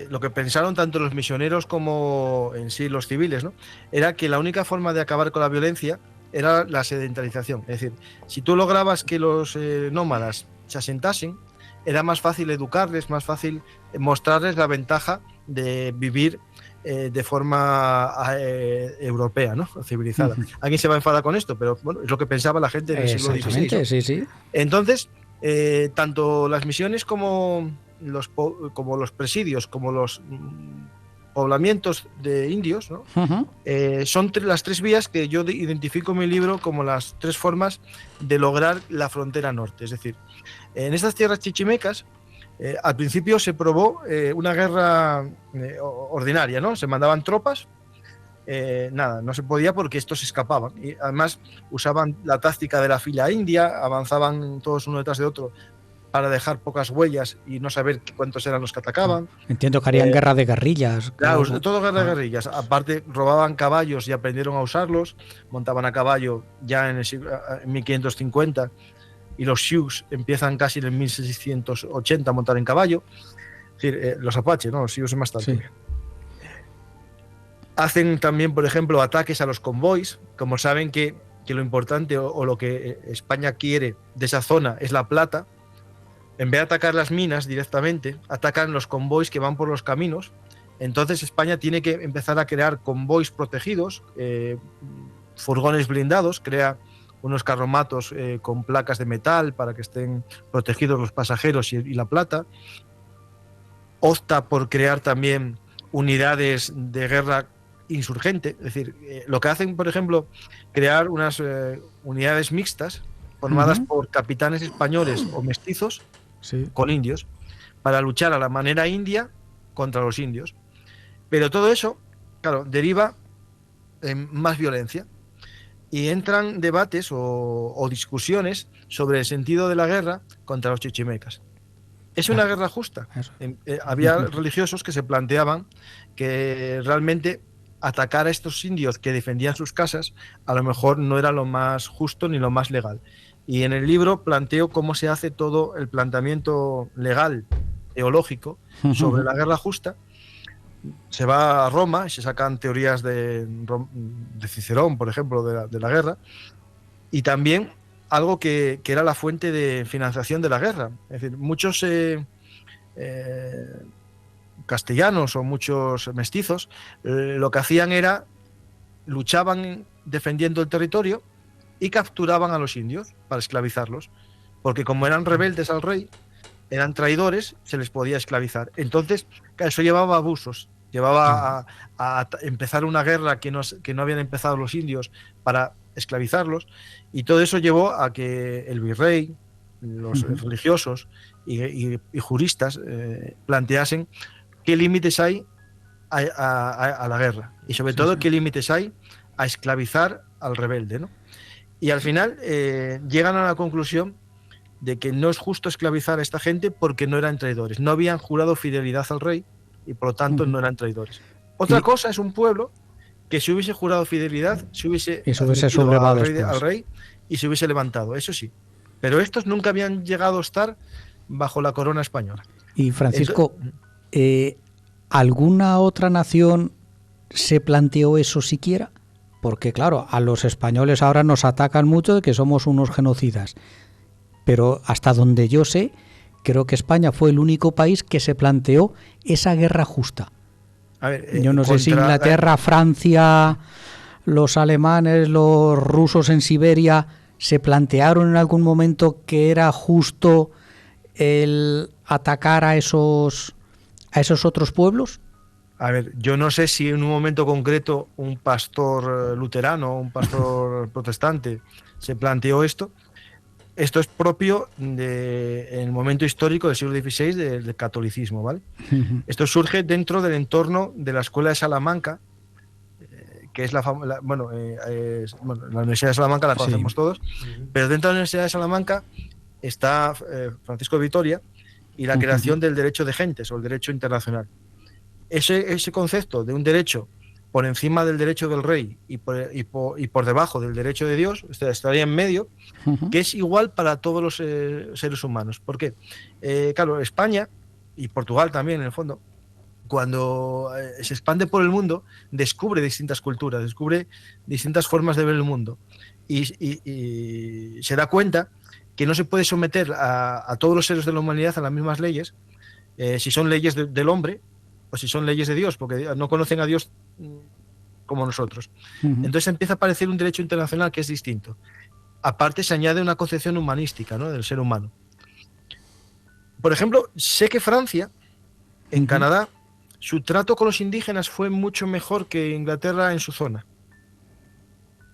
lo que pensaron tanto los misioneros como en sí los civiles, ¿no? Era que la única forma de acabar con la violencia era la sedentarización. Es decir, si tú lograbas que los nómadas se asentasen, era más fácil educarles, más fácil mostrarles la ventaja de vivir de forma europea, ¿no? Civilizada. Alguien se va a enfadar con esto, pero bueno, es lo que pensaba la gente en el siglo XVI, ¿no? Sí. Entonces, tanto las misiones como los presidios, como los poblamientos de indios, ¿no? Son las tres vías que yo identifico en mi libro como las tres formas de lograr la frontera norte. Es decir, en estas tierras chichimecas, al principio se probó una guerra ordinaria, ¿no? Se mandaban tropas, no se podía porque estos escapaban. Y además usaban la táctica de la fila india, avanzaban todos uno detrás de otro para dejar pocas huellas y no saber cuántos eran los que atacaban. Entiendo que harían guerra de guerrillas. Claro, todo guerra de guerrillas. Aparte, robaban caballos y aprendieron a usarlos, montaban a caballo ya en 1550, y los Sioux empiezan casi en el 1680 a montar en caballo. Es decir, los Apache, ¿no? Los Sioux es más tarde. Sí. Hacen también, por ejemplo, ataques a los convoys, como saben que lo importante o lo que España quiere de esa zona es la plata. En vez de atacar las minas directamente, atacan los convoys que van por los caminos. Entonces España tiene que empezar a crear convoys protegidos, furgones blindados, crea unos carromatos con placas de metal para que estén protegidos los pasajeros y la plata. Opta por crear también unidades de guerra insurgente. Es decir, lo que hacen, por ejemplo, crear unas unidades mixtas formadas por capitanes españoles o mestizos, sí, con indios, para luchar a la manera india contra los indios. Pero todo eso, claro, deriva en más violencia y entran debates o discusiones sobre el sentido de la guerra contra los chichimecas. ¿Es una guerra justa? Había religiosos que se planteaban que realmente atacar a estos indios que defendían sus casas a lo mejor no era lo más justo ni lo más legal. Y en el libro planteo cómo se hace todo el planteamiento legal, teológico, sobre la guerra justa. Se va a Roma y se sacan teorías de Cicerón, por ejemplo, de la guerra, y también algo que era la fuente de financiación de la guerra. Es decir, muchos castellanos o muchos mestizos lo que hacían era luchaban defendiendo el territorio y capturaban a los indios para esclavizarlos, porque como eran rebeldes al rey, eran traidores, se les podía esclavizar. Entonces, eso llevaba a abusos llevaba a empezar una guerra que no habían empezado los indios para esclavizarlos, y todo eso llevó a que el virrey, los religiosos y juristas planteasen qué límites hay a la guerra, y sobre todo qué límites hay a esclavizar al rebelde, ¿no? Y al final llegan a la conclusión de que no es justo esclavizar a esta gente porque no eran traidores, no habían jurado fidelidad al rey y por lo tanto no eran traidores. Otra cosa es un pueblo que si hubiese jurado fidelidad, se hubiese sublevado al rey y se hubiese levantado, eso sí. Pero estos nunca habían llegado a estar bajo la corona española. Y Francisco, ¿alguna otra nación se planteó eso siquiera? Porque claro, a los españoles ahora nos atacan mucho de que somos unos genocidas. Pero hasta donde yo sé, creo que España fue el único país que se planteó esa guerra justa. A ver, yo no sé si Inglaterra, Francia, los alemanes, los rusos en Siberia se plantearon en algún momento que era justo el atacar a esos otros pueblos. A ver, yo no sé si en un momento concreto un pastor luterano, un pastor protestante se planteó esto. Esto es propio del momento histórico del siglo XVI del catolicismo, ¿vale? Esto surge dentro del entorno de la Escuela de Salamanca, que es la Universidad de Salamanca, la conocemos todos, pero dentro de la Universidad de Salamanca está Francisco de Vitoria y la creación del derecho de gentes o el derecho internacional. Ese concepto de un derecho por encima del derecho del rey y por debajo del derecho de Dios, estaría en medio, que es igual para todos los seres humanos. ¿Por qué? Claro, España y Portugal también, en el fondo, cuando se expande por el mundo, descubre distintas culturas, descubre distintas formas de ver el mundo y se da cuenta que no se puede someter a todos los seres de la humanidad a las mismas leyes, si son leyes del hombre o si son leyes de Dios, porque no conocen a Dios como nosotros. Entonces empieza a aparecer un derecho internacional que es distinto. Aparte se añade una concepción humanística, ¿no?, del ser humano. Por ejemplo, sé que Francia, en Canadá, su trato con los indígenas fue mucho mejor que Inglaterra en su zona.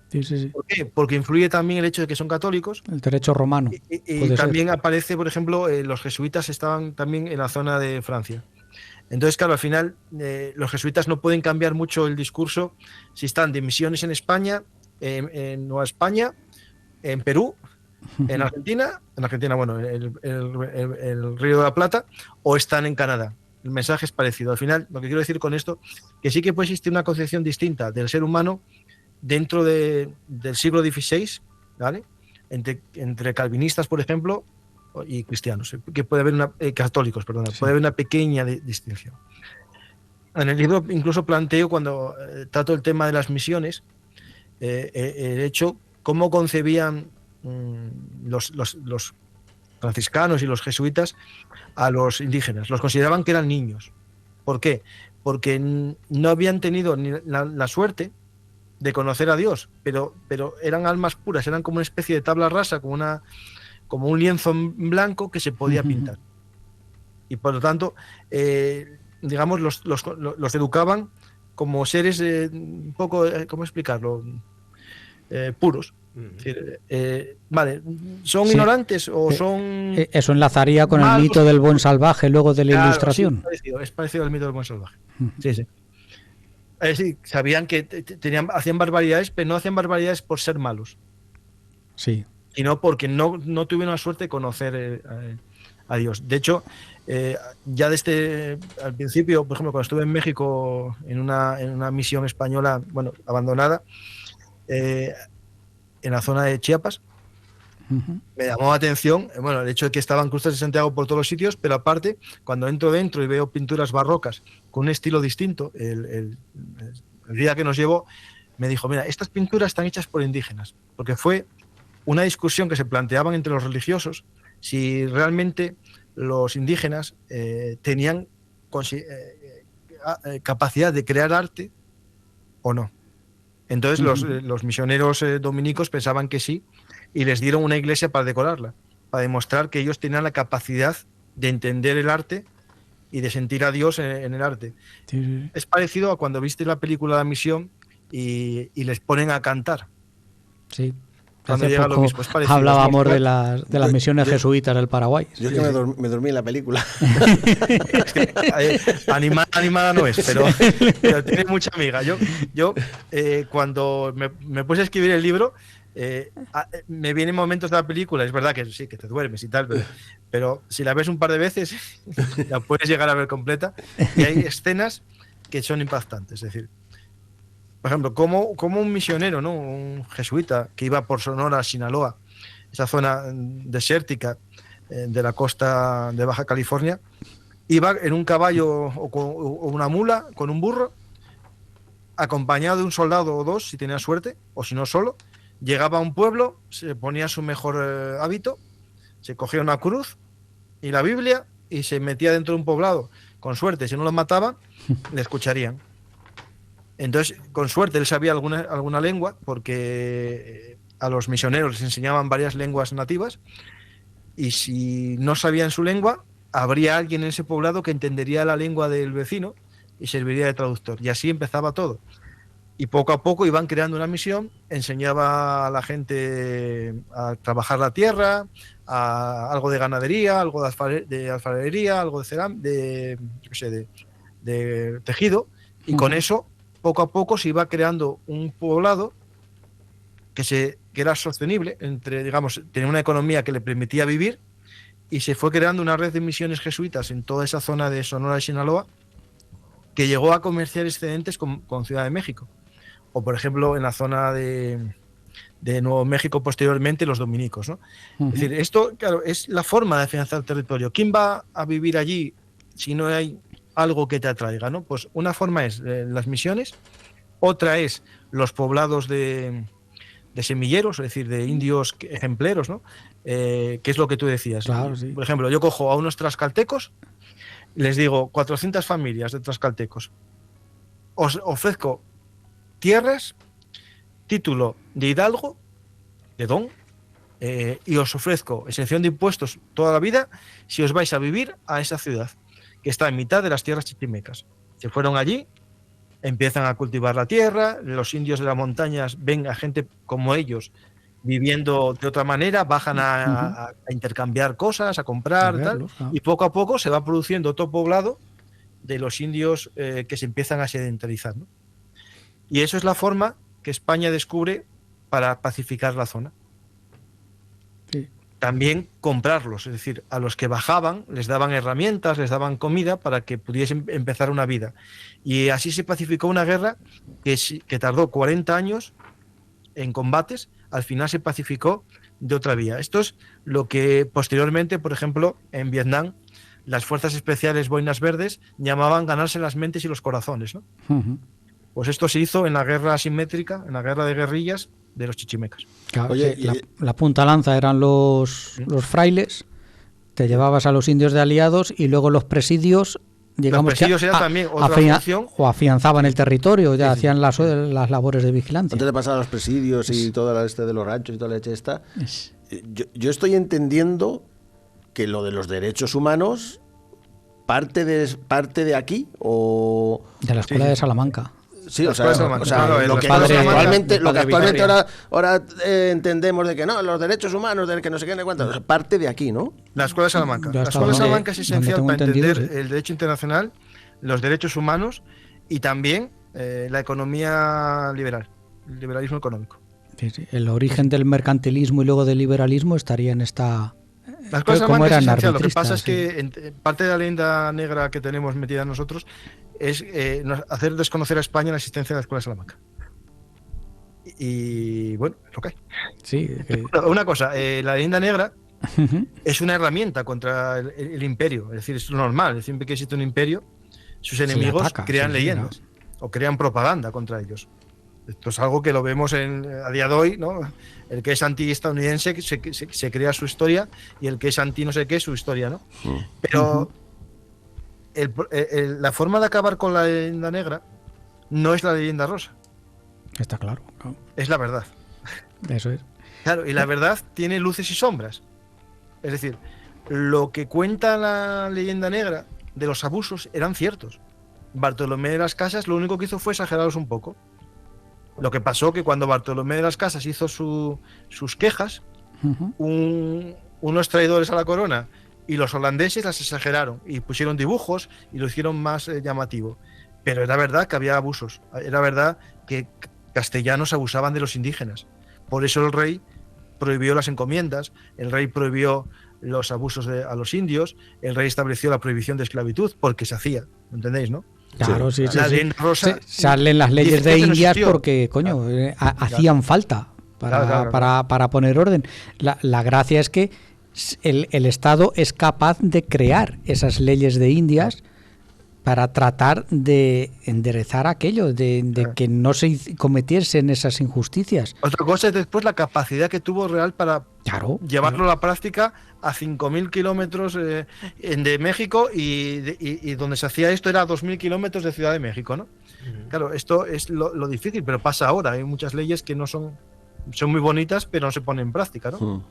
Sí. ¿Por qué? Porque influye también el hecho de que son católicos. El derecho romano. Y también aparece, por ejemplo, los jesuitas estaban también en la zona de Francia. Entonces, claro, al final los jesuitas no pueden cambiar mucho el discurso si están de misiones en España, en Nueva España, en Perú, en Argentina, bueno, el Río de la Plata, o están en Canadá. El mensaje es parecido. Al final, lo que quiero decir con esto, que sí que puede existir una concepción distinta del ser humano dentro del siglo XVI, ¿vale? Entre calvinistas, por ejemplo, y cristianos, que puede haber católicos, perdón, puede haber una pequeña distinción. En el libro incluso planteo, cuando trato el tema de las misiones, el hecho, cómo concebían los franciscanos y los jesuitas a los indígenas. Los consideraban que eran niños. ¿Por qué? Porque no habían tenido ni la suerte de conocer a Dios, pero eran almas puras, eran como una especie de tabla rasa, como un lienzo en blanco que se podía pintar. Y por lo tanto, digamos, los educaban como seres un poco, ¿cómo explicarlo? Puros. Es decir, vale, ¿son ignorantes o son...? Eso enlazaría con el mito del buen salvaje luego de la Ilustración. Sí, es parecido al mito del buen salvaje. Sí. Sí, sabían que hacían barbaridades, pero no hacían barbaridades por ser malos. Sí. Sino porque no tuvieron la suerte de conocer a Dios. De hecho, ya desde al principio, por ejemplo, cuando estuve en México en una misión española, bueno, abandonada, en la zona de Chiapas, me llamó la atención, bueno, el hecho de que estaban cruces de Santiago por todos los sitios, pero aparte, cuando entro dentro y veo pinturas barrocas con un estilo distinto, el día que nos llevó, me dijo, mira, estas pinturas están hechas por indígenas, porque fue una discusión que se planteaban entre los religiosos si realmente los indígenas tenían capacidad de crear arte o no. Entonces los misioneros dominicos pensaban que sí y les dieron una iglesia para decorarla, para demostrar que ellos tenían la capacidad de entender el arte y de sentir a Dios en el arte. Sí. Es parecido a cuando viste la película La Misión y les ponen a cantar. Sí. Cuando Hace llega poco lo mismo, es parecido. hablábamos de las misiones jesuitas del Paraguay. Yo es que me dormí en la película. Es que, animada no es, pero tiene mucha amiga. Yo cuando me puse a escribir el libro, me vienen momentos de la película, es verdad que sí, que te duermes y tal, pero si la ves un par de veces, la puedes llegar a ver completa. Y hay escenas que son impactantes. Es decir, por ejemplo, como un misionero, ¿no? Un jesuita que iba por Sonora, Sinaloa, esa zona desértica de la costa de Baja California, iba en un caballo o una mula, con un burro, acompañado de un soldado o dos, si tenía suerte, o si no solo. Llegaba a un pueblo, se ponía su mejor hábito, se cogía una cruz y la Biblia y se metía dentro de un poblado. Con suerte, si no lo mataban, le escucharían. Entonces, con suerte, él sabía alguna lengua, porque a los misioneros les enseñaban varias lenguas nativas, y si no sabían su lengua, habría alguien en ese poblado que entendería la lengua del vecino y serviría de traductor. Y así empezaba todo. Y poco a poco iban creando una misión, enseñaba a la gente a trabajar la tierra, algo de ganadería, algo de alfarería, algo de tejido, y con eso poco a poco se iba creando un poblado que era sostenible, digamos, tenía una economía que le permitía vivir, y se fue creando una red de misiones jesuitas en toda esa zona de Sonora y Sinaloa, que llegó a comerciar excedentes con Ciudad de México. O, por ejemplo, en la zona de Nuevo México, posteriormente, los dominicos, ¿no? Es decir, esto, claro, es la forma de afianzar el territorio. ¿Quién va a vivir allí si no hay algo que te atraiga, ¿no? Pues una forma es las misiones, otra es los poblados de semilleros, es decir, de indios ejempleros, ¿no? Que es lo que tú decías. Claro, sí. Por ejemplo, yo cojo a unos tlaxcaltecos, les digo 400 familias de tlaxcaltecos, os ofrezco tierras, título de hidalgo, de don, y os ofrezco exención de impuestos toda la vida si os vais a vivir a esa ciudad, que está en mitad de las tierras chichimecas. Se fueron allí, empiezan a cultivar la tierra, los indios de las montañas ven a gente como ellos viviendo de otra manera, bajan a intercambiar cosas, a comprar, y poco a poco se va produciendo otro poblado de los indios que se empiezan a sedentarizar, ¿no? Y eso es la forma que España descubre para pacificar la zona. Sí. También comprarlos, es decir, a los que bajaban les daban herramientas, les daban comida para que pudiesen empezar una vida. Y así se pacificó una guerra que tardó 40 años en combates, al final se pacificó de otra vía. Esto es lo que posteriormente, por ejemplo, en Vietnam, las fuerzas especiales Boinas Verdes llamaban ganarse las mentes y los corazones, ¿no? Pues esto se hizo en la guerra asimétrica, en la guerra de guerrillas de los chichimecas. Claro, oye, sí, la punta lanza eran los frailes, te llevabas a los indios de aliados, y luego los presidios, digamos, los presidios era también otra función, o afianzaban el territorio, ya hacían las labores de vigilancia. Antes de pasar a los presidios y toda la de los ranchos y toda la leche esta, yo estoy entendiendo que lo de los derechos humanos parte de aquí, o de la escuela de Salamanca. Sí, o sea, lo que actualmente ahora entendemos de que no, los derechos humanos, de que no sé qué, parte de aquí, ¿no? La Escuela de Salamanca. La Escuela de Salamanca es esencial para entender el derecho internacional, los derechos humanos y también la economía liberal, el liberalismo económico. Sí, sí. El origen del mercantilismo y luego del liberalismo estaría en esta... La Escuela de Salamanca es esencial. Lo que pasa es que parte de la leyenda negra que tenemos metida nosotros es hacer desconocer a España la existencia de la Escuela de Salamanca. Y bueno, es lo que hay. Sí, una cosa, la leyenda negra es una herramienta contra el imperio. Es decir, es normal. Siempre que existe un imperio, sus enemigos crean leyendas o crean propaganda contra ellos. Esto es algo que lo vemos a día de hoy, ¿no? El que es anti-estadounidense se crea su historia, y el que es anti no sé qué su historia, ¿no? Pero la forma de acabar con la leyenda negra no es la leyenda rosa. Está claro. Es la verdad. Eso es. Claro, y la verdad tiene luces y sombras. Es decir, lo que cuenta la leyenda negra de los abusos eran ciertos. Bartolomé de las Casas lo único que hizo fue exagerarlos un poco. Lo que pasó que cuando Bartolomé de las Casas hizo sus quejas, unos traidores a la corona y los holandeses las exageraron y pusieron dibujos y lo hicieron más llamativo. Pero era verdad que había abusos, era verdad que castellanos abusaban de los indígenas. Por eso el rey prohibió las encomiendas, el rey prohibió los abusos a los indios, el rey estableció la prohibición de esclavitud porque se hacía, ¿entendéis, no? Claro, sí. La ley rosa, salen las leyes de Indias porque, coño, hacían falta Claro. para poner orden. La gracia es que el Estado es capaz de crear esas leyes de Indias para tratar de enderezar aquello, de que no se cometiesen esas injusticias. Otra cosa es después la capacidad que tuvo Real para llevarlo a la práctica a 5.000 kilómetros de México y donde se hacía esto era a 2.000 kilómetros de Ciudad de México, ¿no? Claro, esto es lo difícil, pero pasa ahora. Hay muchas leyes que no son muy bonitas, pero no se ponen en práctica, ¿no?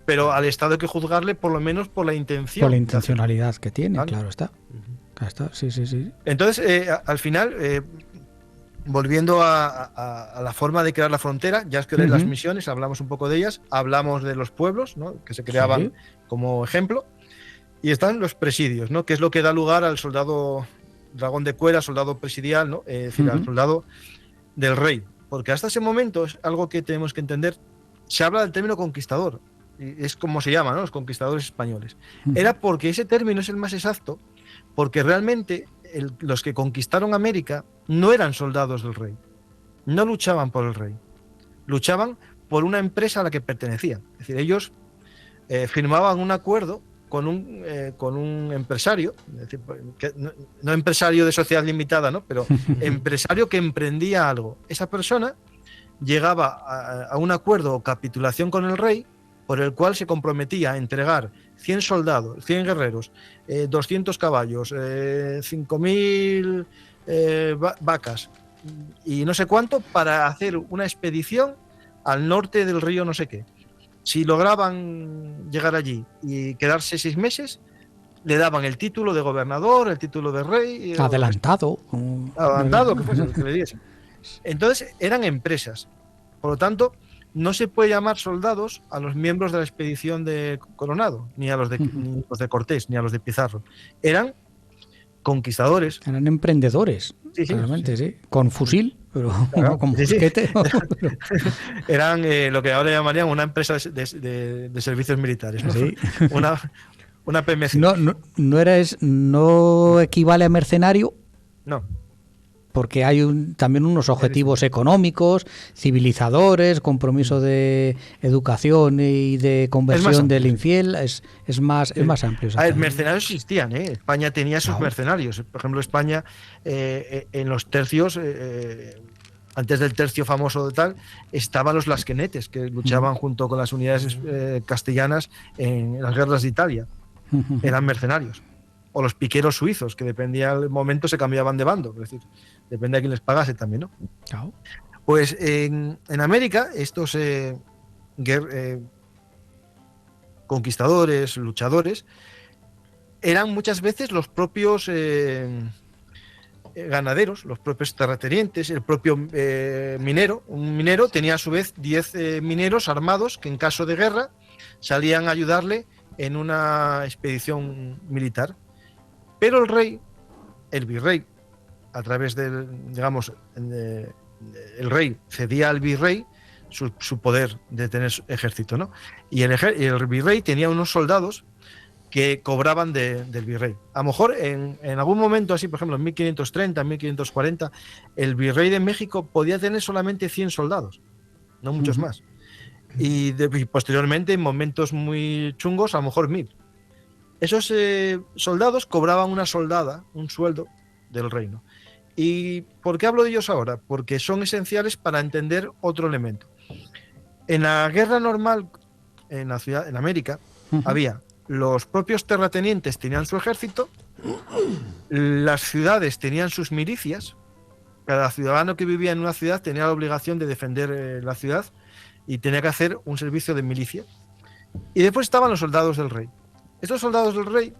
Pero al Estado hay que juzgarle por lo menos por la intención. Por la intencionalidad que tiene, claro está. Sí. Entonces, al final, volviendo a la forma de crear la frontera, ya os queréis las misiones, hablamos un poco de ellas, hablamos de los pueblos, ¿no? Que se creaban como ejemplo, y están los presidios, ¿no? Que es lo que da lugar al soldado dragón de cuera, soldado presidial, ¿no? Es decir, al soldado del rey. Porque hasta ese momento es algo que tenemos que entender. Se habla del término conquistador, y es como se llama, ¿no? Los conquistadores españoles. Era porque ese término es el más exacto, porque realmente los que conquistaron América no eran soldados del rey, no luchaban por el rey, luchaban por una empresa a la que pertenecían. Es decir, ellos firmaban un acuerdo con un empresario, es decir, no empresario de sociedad limitada, ¿no? Pero empresario que emprendía algo. Esa persona llegaba a un acuerdo o capitulación con el rey, por el cual se comprometía a entregar 100 soldados, 100 guerreros, 200 caballos, 5.000 vacas y no sé cuánto para hacer una expedición al norte del río no sé qué. Si lograban llegar allí y quedarse 6 meses, le daban el título de gobernador, el título de rey. Adelantado. Adelantado, que fuese lo que le diesen. Entonces eran empresas. Por lo tanto, no se puede llamar soldados a los miembros de la expedición de Coronado, ni a los de Cortés, ni a los de Pizarro. Eran conquistadores. Eran emprendedores, realmente, sí. Con fusil, pero con mosquete. Eran lo que ahora llamarían una empresa de servicios militares, ¿no? Sí. Una PMC. No equivale a mercenario. No. Porque hay también unos objetivos económicos, civilizadores, compromiso de educación y de conversión del infiel, es más amplio. A ver, mercenarios existían, ¿eh? España tenía sus mercenarios. Por ejemplo, España en los tercios, antes del tercio famoso de tal, estaban los lasquenetes, que luchaban junto con las unidades castellanas en las guerras de Italia. Eran mercenarios. O los piqueros suizos, que dependía del momento se cambiaban de bando, es decir, depende de quién les pagase también, ¿no? Claro. Pues en América estos conquistadores, luchadores, eran muchas veces los propios ganaderos, los propios terratenientes, el propio minero. Un minero tenía a su vez 10 mineros armados que en caso de guerra salían a ayudarle en una expedición militar. Pero el rey, el virrey, a través del, digamos, el rey cedía al virrey su poder de tener ejército, ¿no? Y el virrey tenía unos soldados que cobraban del virrey. A lo mejor en algún momento así, por ejemplo, en 1530, 1540, el virrey de México podía tener solamente 100 soldados, no muchos más. Y posteriormente, en momentos muy chungos, a lo mejor 1000. Esos soldados cobraban una soldada, un sueldo del reino. ¿Y por qué hablo de ellos ahora? Porque son esenciales para entender otro elemento. En la guerra normal, en América, había los propios terratenientes tenían su ejército, las ciudades tenían sus milicias, cada ciudadano que vivía en una ciudad tenía la obligación de defender la ciudad y tenía que hacer un servicio de milicia. Y después estaban los soldados del rey. Estos soldados del rey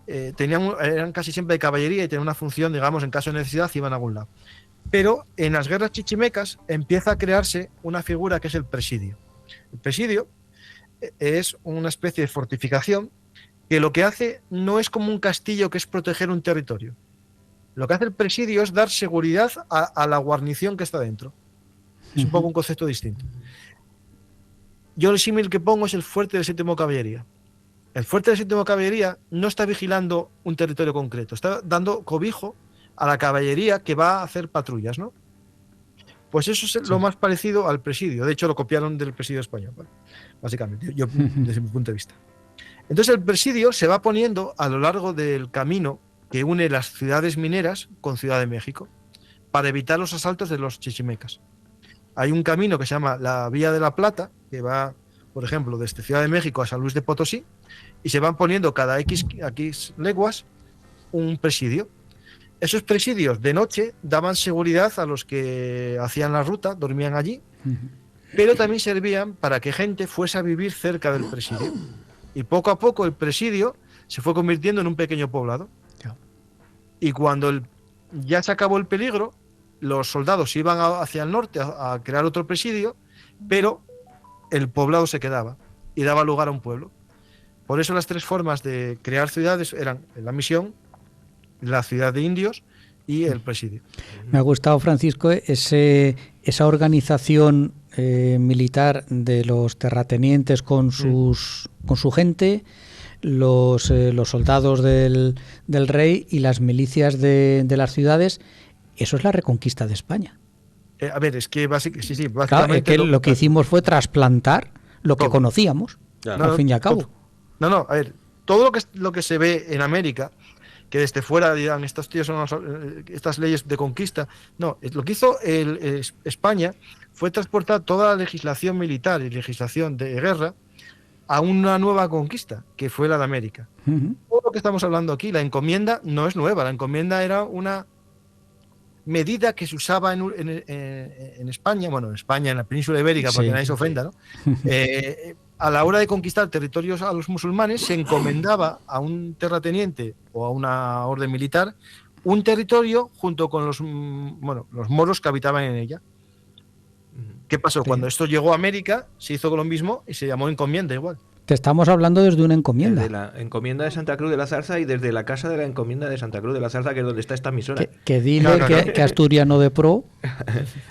eran casi siempre de caballería y tenían una función, digamos, en caso de necesidad iban a algún lado. Pero en las guerras chichimecas empieza a crearse una figura que es el presidio. El presidio es una especie de fortificación que lo que hace no es como un castillo, que es proteger un territorio. Lo que hace el presidio es dar seguridad a la guarnición que está dentro. Es un poco un concepto distinto. Yo el símil que pongo es el fuerte del 7º Caballería. El fuerte del 7º Caballería no está vigilando un territorio concreto, está dando cobijo a la caballería que va a hacer patrullas, ¿no? Pues eso es lo más parecido al presidio. De hecho, lo copiaron del presidio español, ¿vale? Básicamente, yo desde mi punto de vista. Entonces, el presidio se va poniendo a lo largo del camino que une las ciudades mineras con Ciudad de México para evitar los asaltos de los chichimecas. Hay un camino que se llama la Vía de la Plata, que va, por ejemplo, desde Ciudad de México a San Luis de Potosí, y se van poniendo cada X leguas un presidio. Esos presidios de noche daban seguridad a los que hacían la ruta, dormían allí, pero también servían para que gente fuese a vivir cerca del presidio. Y poco a poco el presidio se fue convirtiendo en un pequeño poblado. Y cuando ya se acabó el peligro, los soldados iban hacia el norte a crear otro presidio, pero el poblado se quedaba y daba lugar a un pueblo. Por eso las 3 formas de crear ciudades eran la misión, la ciudad de indios y el presidio. Me ha gustado, Francisco, esa organización militar de los terratenientes con su gente, los soldados del rey y las milicias de las ciudades. Eso es la reconquista de España. A ver, es que básicamente... Claro, es que lo que hicimos fue trasplantar lo que conocíamos, al fin y al cabo. No, a ver, todo lo que se ve en América, que desde fuera dirán, estos tíos son estas leyes de conquista. No, lo que hizo España fue transportar toda la legislación militar y legislación de guerra a una nueva conquista, que fue la de América. Todo lo que estamos hablando aquí, la encomienda no es nueva, la encomienda era una medida que se usaba en España, bueno, en España, en la península ibérica, para que nadie se ofenda, ¿no? A la hora de conquistar territorios a los musulmanes, se encomendaba a un terrateniente o a una orden militar un territorio junto con los moros que habitaban en ella. ¿Qué pasó? Cuando esto llegó a América, se hizo con lo mismo y se llamó encomienda igual. Te estamos hablando desde una encomienda. Desde la encomienda de Santa Cruz de la Zarza y desde la casa de la encomienda de Santa Cruz de la Zarza, que es donde está esta emisora. Que dile que Asturiano de Pro.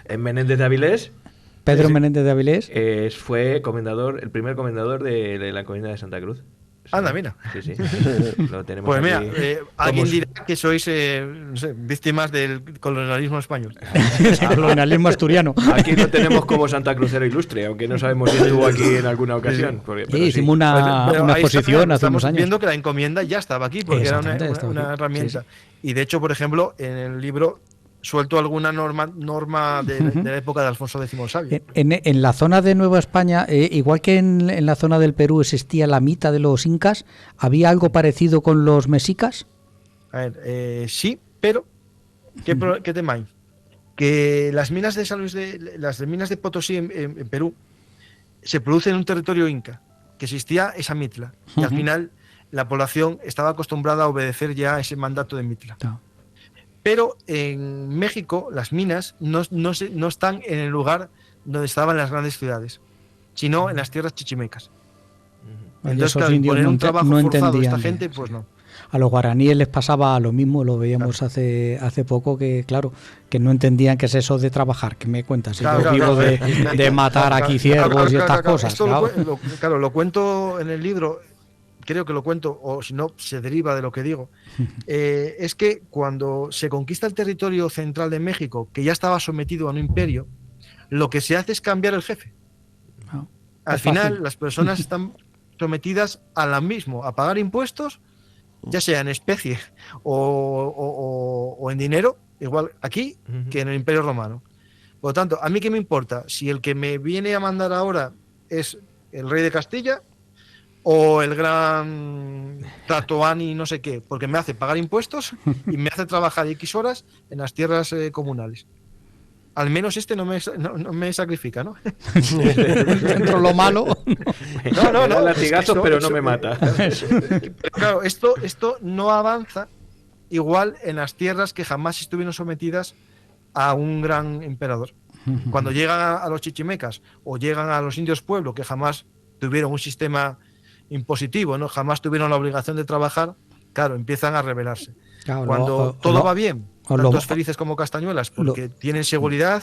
En Menéndez de Avilés. Pedro Menéndez de Avilés. Fue el primer comendador de la encomienda de Santa Cruz. Anda, mira. Sí. Lo tenemos pues mira, aquí. alguien dirá que sois no sé, víctimas del colonialismo español. Colonialismo asturiano. Aquí no tenemos como Santa Crucero ilustre, aunque no sabemos si estuvo aquí en alguna ocasión. Hicimos una exposición hace unos años. Estamos viendo que la encomienda ya estaba aquí, porque era una herramienta. Sí. Y de hecho, por ejemplo, en el libro suelto alguna norma de la época de Alfonso X el Sabio. En la zona de Nueva España, igual que en la zona del Perú existía la mita de los incas, ¿había algo parecido con los mexicas? A ver, sí, pero ¿qué tema hay? Que las minas de San Luis las minas de Potosí en Perú se producen en un territorio inca, que existía esa mitla, y al final la población estaba acostumbrada a obedecer ya ese mandato de mitla. Pero en México las minas no están en el lugar donde estaban las grandes ciudades, sino en las tierras chichimecas. Entonces, claro, poner un trabajo forzado a esta gente, pues no. A los guaraníes les pasaba lo mismo, lo veíamos hace poco, que claro, que no entendían qué es eso de trabajar. ¿Qué me cuentas? De matar aquí ciervos y estas cosas. Lo cuento en el libro. Creo que lo cuento, o si no, se deriva de lo que digo, es que cuando se conquista el territorio central de México, que ya estaba sometido a un imperio, lo que se hace es cambiar el jefe. Al final, las personas están sometidas a lo mismo, a pagar impuestos, ya sea en especie o en dinero, igual aquí que en el Imperio Romano. Por lo tanto, ¿a mí qué me importa? Si el que me viene a mandar ahora es el rey de Castilla o el gran Tatoani no sé qué, porque me hace pagar impuestos y me hace trabajar X horas en las tierras comunales. al menos este no me sacrifica, ¿no? Dentro lo malo. No, latigazos, pero no me mata. Pero claro, esto no avanza igual en las tierras que jamás estuvieron sometidas a un gran emperador. Cuando llegan a los chichimecas o llegan a los indios pueblo, que jamás tuvieron un sistema impositivo, ¿no? Jamás tuvieron la obligación de trabajar, claro, empiezan a rebelarse. Claro, cuando todo va bien, tantos felices como castañuelas, porque tienen seguridad,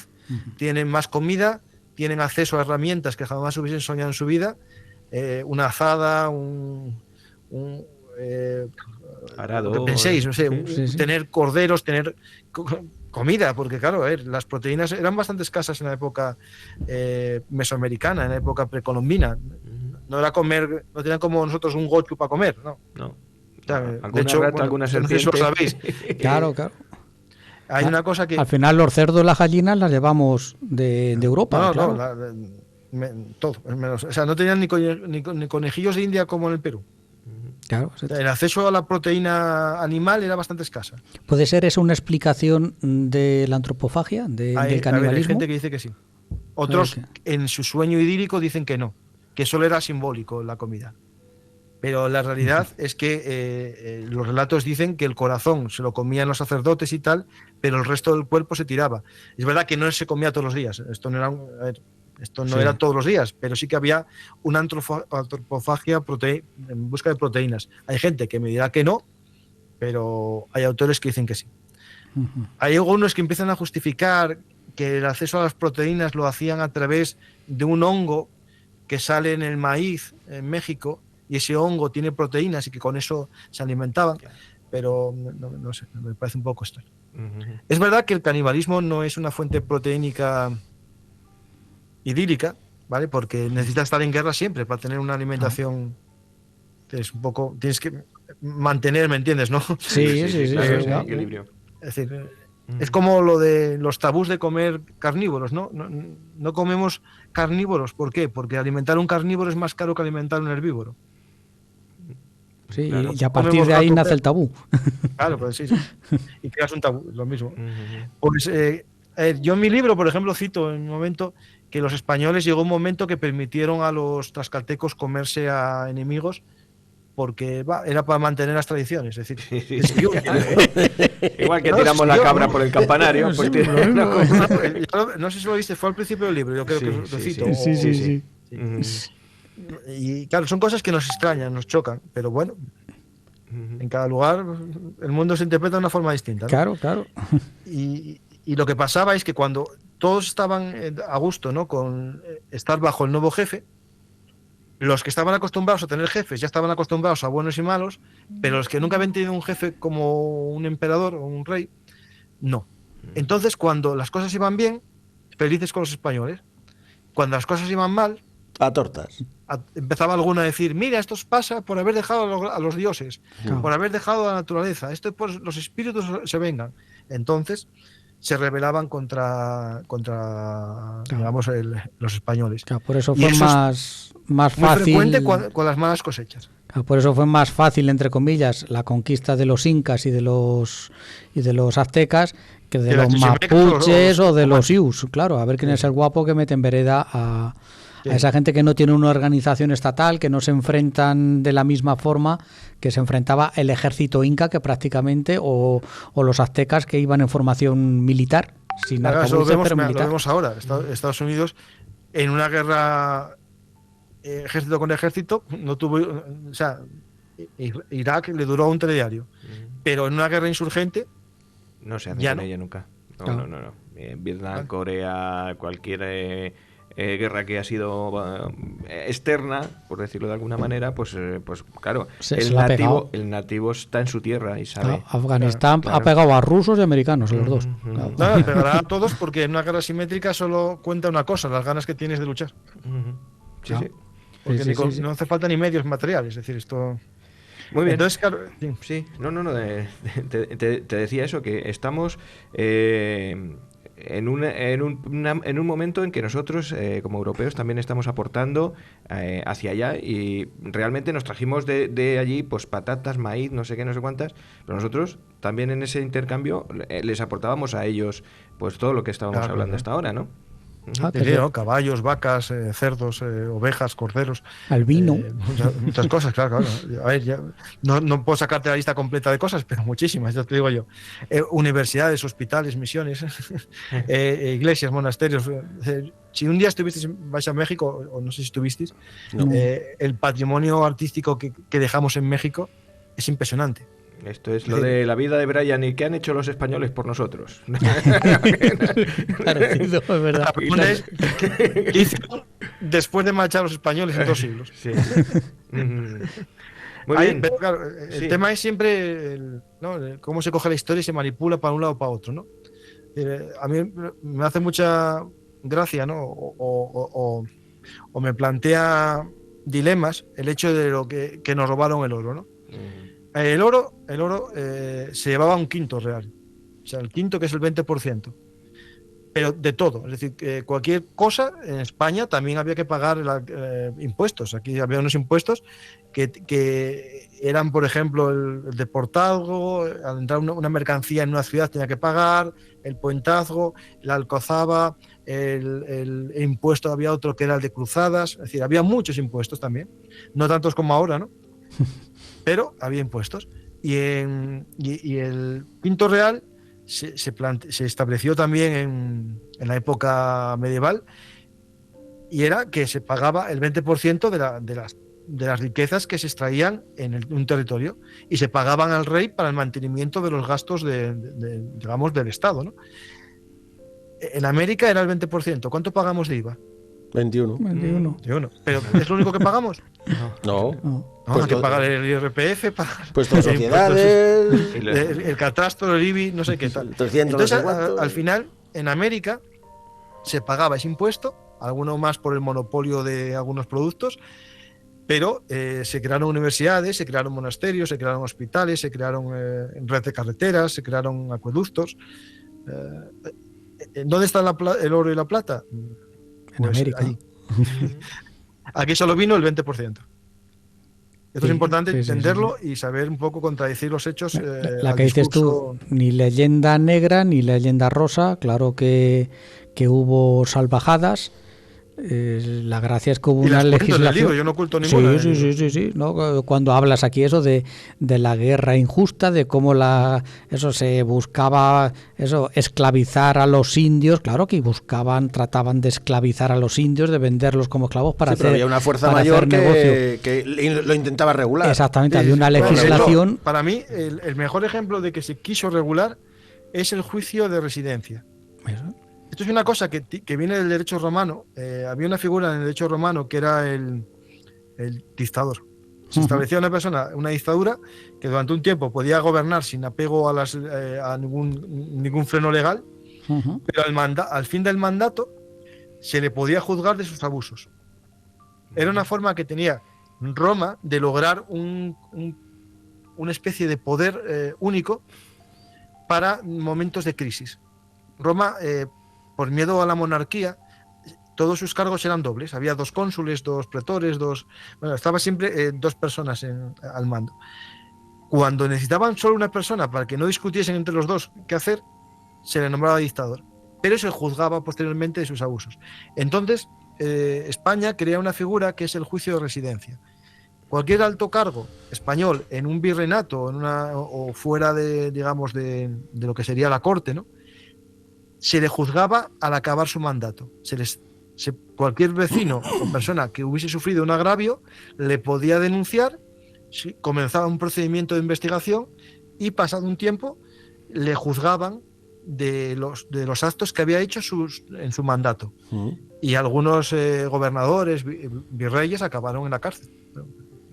tienen más comida, tienen acceso a herramientas que jamás hubiesen soñado en su vida, una azada, arado, lo que penséis, no sé, tener corderos, tener comida, porque claro, las proteínas eran bastante escasas en la época mesoamericana, en la época precolombina. No era comer, no tenían como nosotros un gochu para comer, ¿no? De hecho, alguna serpiente. No sé si lo sabéis. Claro. Hay una cosa que... Al final los cerdos y las gallinas las llevamos de Europa. Todo. O sea, no tenían ni conejillos de India como en el Perú. Claro, el acceso a la proteína animal era bastante escasa. ¿Puede ser eso una explicación de la antropofagia, del canibalismo? Hay gente que dice que sí. Otros, en su sueño idílico, dicen que no, que solo era simbólico la comida. Pero la realidad es que los relatos dicen que el corazón se lo comían los sacerdotes y tal, pero el resto del cuerpo se tiraba. Es verdad que no se comía todos los días. Esto no era todos los días, pero sí que había una antropofagia en busca de proteínas. Hay gente que me dirá que no, pero hay autores que dicen que sí. Hay algunos que empiezan a justificar que el acceso a las proteínas lo hacían a través de un hongo que sale en el maíz en México, y ese hongo tiene proteínas y que con eso se alimentaban, pero no sé, me parece un poco extraño. Es verdad que el canibalismo no es una fuente proteínica idílica, ¿vale? Porque necesitas estar en guerra siempre para tener una alimentación. Tienes que mantener, ¿me entiendes, no? Sí, equilibrio. Es decir, es como lo de los tabús de comer carnívoros, ¿no? No comemos carnívoros, ¿por qué? Porque alimentar un carnívoro es más caro que alimentar un herbívoro. Sí, claro. Y a partir de ahí nace el tabú. Claro, pues sí. Y creas un tabú, lo mismo. Pues yo en mi libro, por ejemplo, cito en un momento que los españoles llegó un momento que permitieron a los tlaxcaltecos comerse a enemigos porque era para mantener las tradiciones. Es decir, igual que tiramos la cabra por el campanario. Pues no sé si lo viste, fue al principio del libro, yo creo que lo cito. Sí. Y claro, son cosas que nos extrañan, nos chocan, pero bueno, en cada lugar el mundo se interpreta de una forma distinta, ¿no? Claro. Y lo que pasaba es que cuando todos estaban a gusto, ¿no?, con estar bajo el nuevo jefe, los que estaban acostumbrados a tener jefes ya estaban acostumbrados a buenos y malos, pero los que nunca habían tenido un jefe como un emperador o un rey, no. Entonces, cuando las cosas iban bien, felices con los españoles. Cuando las cosas iban mal, a tortas. Empezaba alguno a decir, mira, esto pasa por haber dejado a los dioses, por haber dejado a la naturaleza, esto es por los espíritus se vengan. Entonces se rebelaban contra digamos, los españoles. Por eso fue más fácil. Muy frecuente con las malas cosechas. Por eso fue más fácil, entre comillas, la conquista de los incas y de los aztecas que de los mapuches o de los sius. Claro, a ver quién es el guapo que mete en vereda a esa gente que no tiene una organización estatal, que no se enfrentan de la misma forma que se enfrentaba el ejército inca, que prácticamente, o los aztecas que iban en formación militar, sin arcabuces, pero militar. Lo vemos ahora. Estados Unidos, en una guerra ejército con ejército, no tuvo, o sea, Irak le duró un telediario, pero en una guerra insurgente no se hace con ella nunca. No. En Vietnam, Corea, cualquier guerra que ha sido externa, por decirlo de alguna manera, pues claro, el nativo está en su tierra y sabe. Afganistán ha pegado a rusos y americanos, los dos. Claro, pegará a todos porque en una guerra simétrica solo cuenta una cosa, las ganas que tienes de luchar. Sí. Porque no hace falta ni medios materiales, es decir, esto... Muy bien. Entonces, claro, sí. No. Te decía eso, que estamos en un momento en que nosotros, como europeos, también estamos aportando hacia allá, y realmente nos trajimos de allí pues patatas, maíz, no sé qué, no sé cuántas, pero nosotros también en ese intercambio les aportábamos a ellos pues todo lo que estábamos hablando hasta ahora, ¿no? ¿No? Caballos, vacas, cerdos, ovejas, corderos. Al vino. Muchas cosas, claro. A ver, no puedo sacarte la lista completa de cosas, pero muchísimas, ya te digo yo. Universidades, hospitales, misiones, iglesias, monasterios. Si un día vais a México, o no sé si estuvisteis, el patrimonio artístico que dejamos en México es impresionante. Esto es lo de la vida de Brian y qué han hecho los españoles por nosotros. Parecido, es verdad. La pregunta es, ¿qué hicieron después de marchar los españoles en 2 siglos? Sí. Muy bien. Pero claro, el tema es siempre cómo se coge la historia y se manipula para un lado o para otro, ¿no? A mí me hace mucha gracia, ¿no? O me plantea dilemas el hecho de lo que nos robaron el oro, ¿no? El oro se llevaba un quinto real, o sea, el quinto, que es el 20%, pero de todo, es decir, cualquier cosa en España también había que pagar impuestos. Aquí había unos impuestos que eran, por ejemplo, el deportazgo, al entrar una mercancía en una ciudad tenía que pagar, el puentazgo, la alcozaba, el impuesto, había otro que era el de cruzadas, es decir, había muchos impuestos también, no tantos como ahora, ¿no? Pero había impuestos, y el quinto real se estableció también en la época medieval, y era que se pagaba el 20% de las riquezas que se extraían en un territorio, y se pagaban al rey para el mantenimiento de los gastos digamos, del Estado, ¿no? En América era el 20%. ¿Cuánto pagamos de IVA? 21. ¿Pero es lo único que pagamos? No. Hay que pagar el IRPF, puestos de sociedades, el catastro, el IBI, no sé qué tal. 300, Entonces, no sé cuánto. al final, en América se pagaba ese impuesto, alguno más por el monopolio de algunos productos, pero se crearon universidades, se crearon monasterios, se crearon hospitales, se crearon red de carreteras, se crearon acueductos. ¿Dónde está el oro y la plata? En América. Ahí. Aquí solo vino el 20%. Esto es importante entenderlo y saber un poco contradecir los hechos. La que dices tú, ni leyenda negra ni leyenda rosa, claro que hubo salvajadas. La gracia es que hubo una legislación. Yo no oculto ninguna. Sí. ¿No? Cuando hablas aquí eso de la guerra injusta, de cómo eso se buscaba esclavizar a los indios, claro que trataban de esclavizar a los indios, de venderlos como esclavos para hacer. Pero había una fuerza mayor que lo intentaba regular. Exactamente, había una legislación. Para mí, el mejor ejemplo de que se quiso regular es el juicio de residencia. ¿Eso? Esto es una cosa que viene del derecho romano. Había una figura en el derecho romano que era el dictador. Se establecía una dictadura que durante un tiempo podía gobernar sin apego a ningún freno legal, pero al fin del mandato se le podía juzgar de sus abusos. Era una forma que tenía Roma de lograr una especie de poder único para momentos de crisis. Roma, por miedo a la monarquía, todos sus cargos eran dobles. Había 2 cónsules, 2 pretores, estaba siempre 2 personas al mando. Cuando necesitaban solo una persona para que no discutiesen entre los 2 qué hacer, se le nombraba dictador, pero se juzgaba posteriormente de sus abusos. Entonces, España crea una figura que es el juicio de residencia. Cualquier alto cargo español en un virreinato o fuera de lo que sería la corte, ¿no?, se le juzgaba al acabar su mandato. Cualquier vecino o persona que hubiese sufrido un agravio le podía denunciar, comenzaba un procedimiento de investigación y pasado un tiempo le juzgaban de los actos que había hecho en su mandato. Y algunos gobernadores, virreyes, acabaron en la cárcel,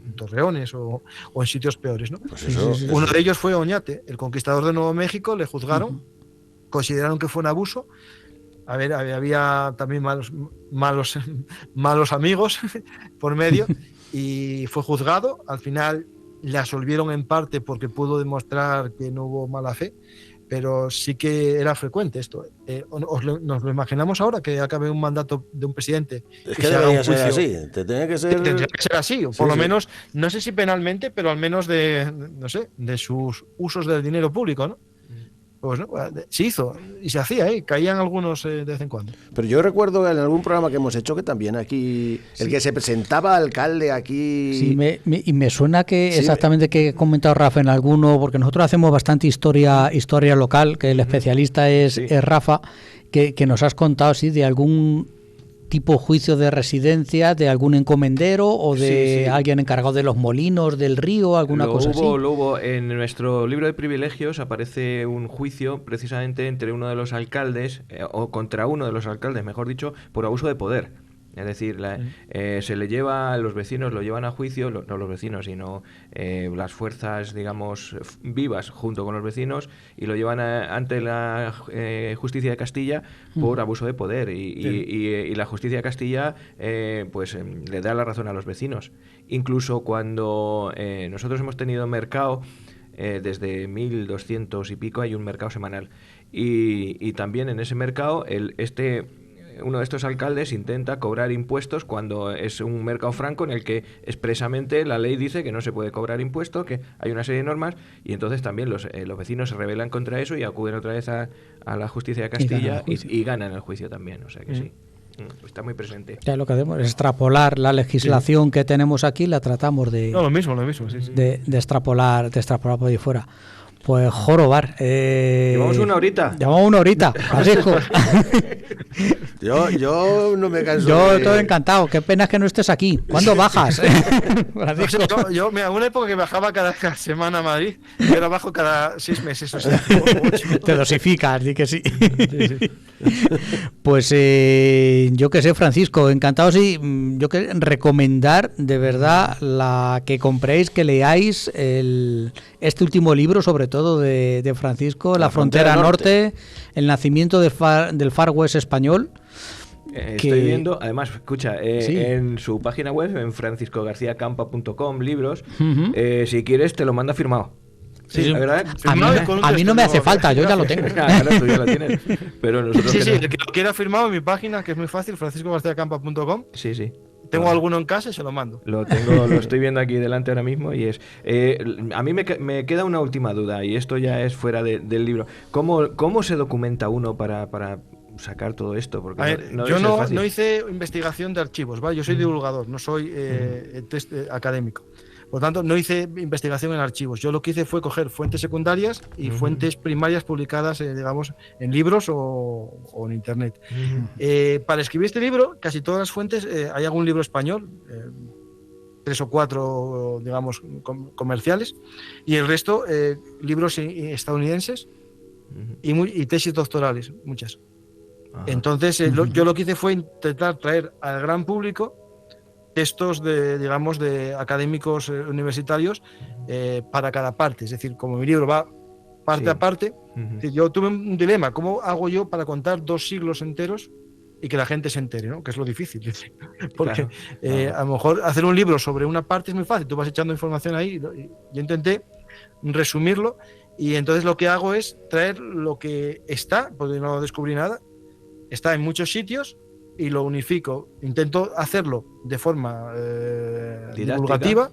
en Torreones o en sitios peores, ¿no? Pues eso. Uno de ellos fue Oñate, el conquistador de Nuevo México. Le juzgaron, consideraron que fue un abuso. A ver, había también malos amigos por medio, y fue juzgado. Al final le absolvieron en parte porque pudo demostrar que no hubo mala fe, pero sí que era frecuente esto. ¿Nos lo imaginamos ahora que acabe un mandato de un presidente? Es que debería ser así, tendría que ser así, o por lo menos, no sé si penalmente, pero al menos no sé, de sus usos del dinero público, ¿no? Pues no, se hizo y se hacía, caían algunos de vez en cuando. Pero yo recuerdo en algún programa que hemos hecho que también aquí, el que se presentaba alcalde aquí... Sí, y me suena que exactamente que he comentado Rafa en alguno, porque nosotros hacemos bastante historia local, que el especialista es Rafa, que nos has contado de algún tipo juicio de residencia de algún encomendero o de alguien encargado de los molinos del río, alguna cosa así. Lo hubo. En nuestro libro de privilegios aparece un juicio precisamente entre uno de los alcaldes, o contra uno de los alcaldes, mejor dicho, por abuso de poder. Es decir, se le lleva, los vecinos lo llevan a juicio, no los vecinos, sino las fuerzas, digamos, vivas junto con los vecinos, y lo llevan ante la justicia de Castilla por abuso de poder. Y la justicia de Castilla le da la razón a los vecinos. Incluso cuando nosotros hemos tenido mercado, desde 1200 y pico hay un mercado semanal. Y también en ese mercado uno de estos alcaldes intenta cobrar impuestos cuando es un mercado franco en el que expresamente la ley dice que no se puede cobrar impuestos, que hay una serie de normas, y entonces también los vecinos se rebelan contra eso y acuden otra vez a la justicia de Castilla y ganan el juicio también, o sea que sí. Está muy presente. Ya lo que hacemos es extrapolar la legislación que tenemos aquí, la tratamos de... No, lo mismo, sí. De extrapolar por ahí fuera. Pues jorobar. Llevamos una horita. Francisco. Yo no me canso. Yo estoy encantado. Qué pena que no estés aquí. ¿Cuándo bajas? Francisco. Yo me hago una época que bajaba cada semana a Madrid y ahora bajo cada 6 meses. O sea, te dosificas, di que sí. Pues yo que sé, Francisco, encantado. Sí, yo que recomendar de verdad que compréis, que leáis este último libro, sobre todo de Francisco, La frontera norte, el nacimiento del Far West español. Estoy viendo, además, escucha, en su página web, en franciscogarciacampa.com, libros, si quieres te lo manda firmado. Sí, la verdad. A mí no me hace falta, yo ya lo tengo. Claro, tú ya lo tienes. Pero nosotros el que lo quiera firmado en mi página, que es muy fácil, franciscogarciacampa.com. Sí. Tengo alguno en casa y se lo mando. Lo estoy viendo aquí delante ahora mismo y es... a mí me queda una última duda, y esto ya es fuera del libro. ¿Cómo se documenta uno para sacar todo esto? Porque yo no hice investigación de archivos, ¿vale? Yo soy divulgador, no soy académico. Por tanto, no hice investigación en archivos. Yo lo que hice fue coger fuentes secundarias y fuentes primarias publicadas, digamos, en libros o en internet. Para escribir este libro, casi todas las fuentes, hay algún libro español, 3 o 4, digamos, comerciales, y el resto, libros estadounidenses y tesis doctorales, muchas. Entonces, yo lo que hice fue intentar traer al gran público textos de académicos universitarios para cada parte. Es decir, como mi libro va parte a parte, yo tuve un dilema: ¿cómo hago yo para contar 2 siglos enteros y que la gente se entere, ¿no? Que es lo difícil. Porque a lo mejor hacer un libro sobre una parte es muy fácil, tú vas echando información ahí. Yo intenté resumirlo, y entonces lo que hago es traer lo que está, porque no descubrí nada, está en muchos sitios, y lo unifico. Intento hacerlo de forma divulgativa,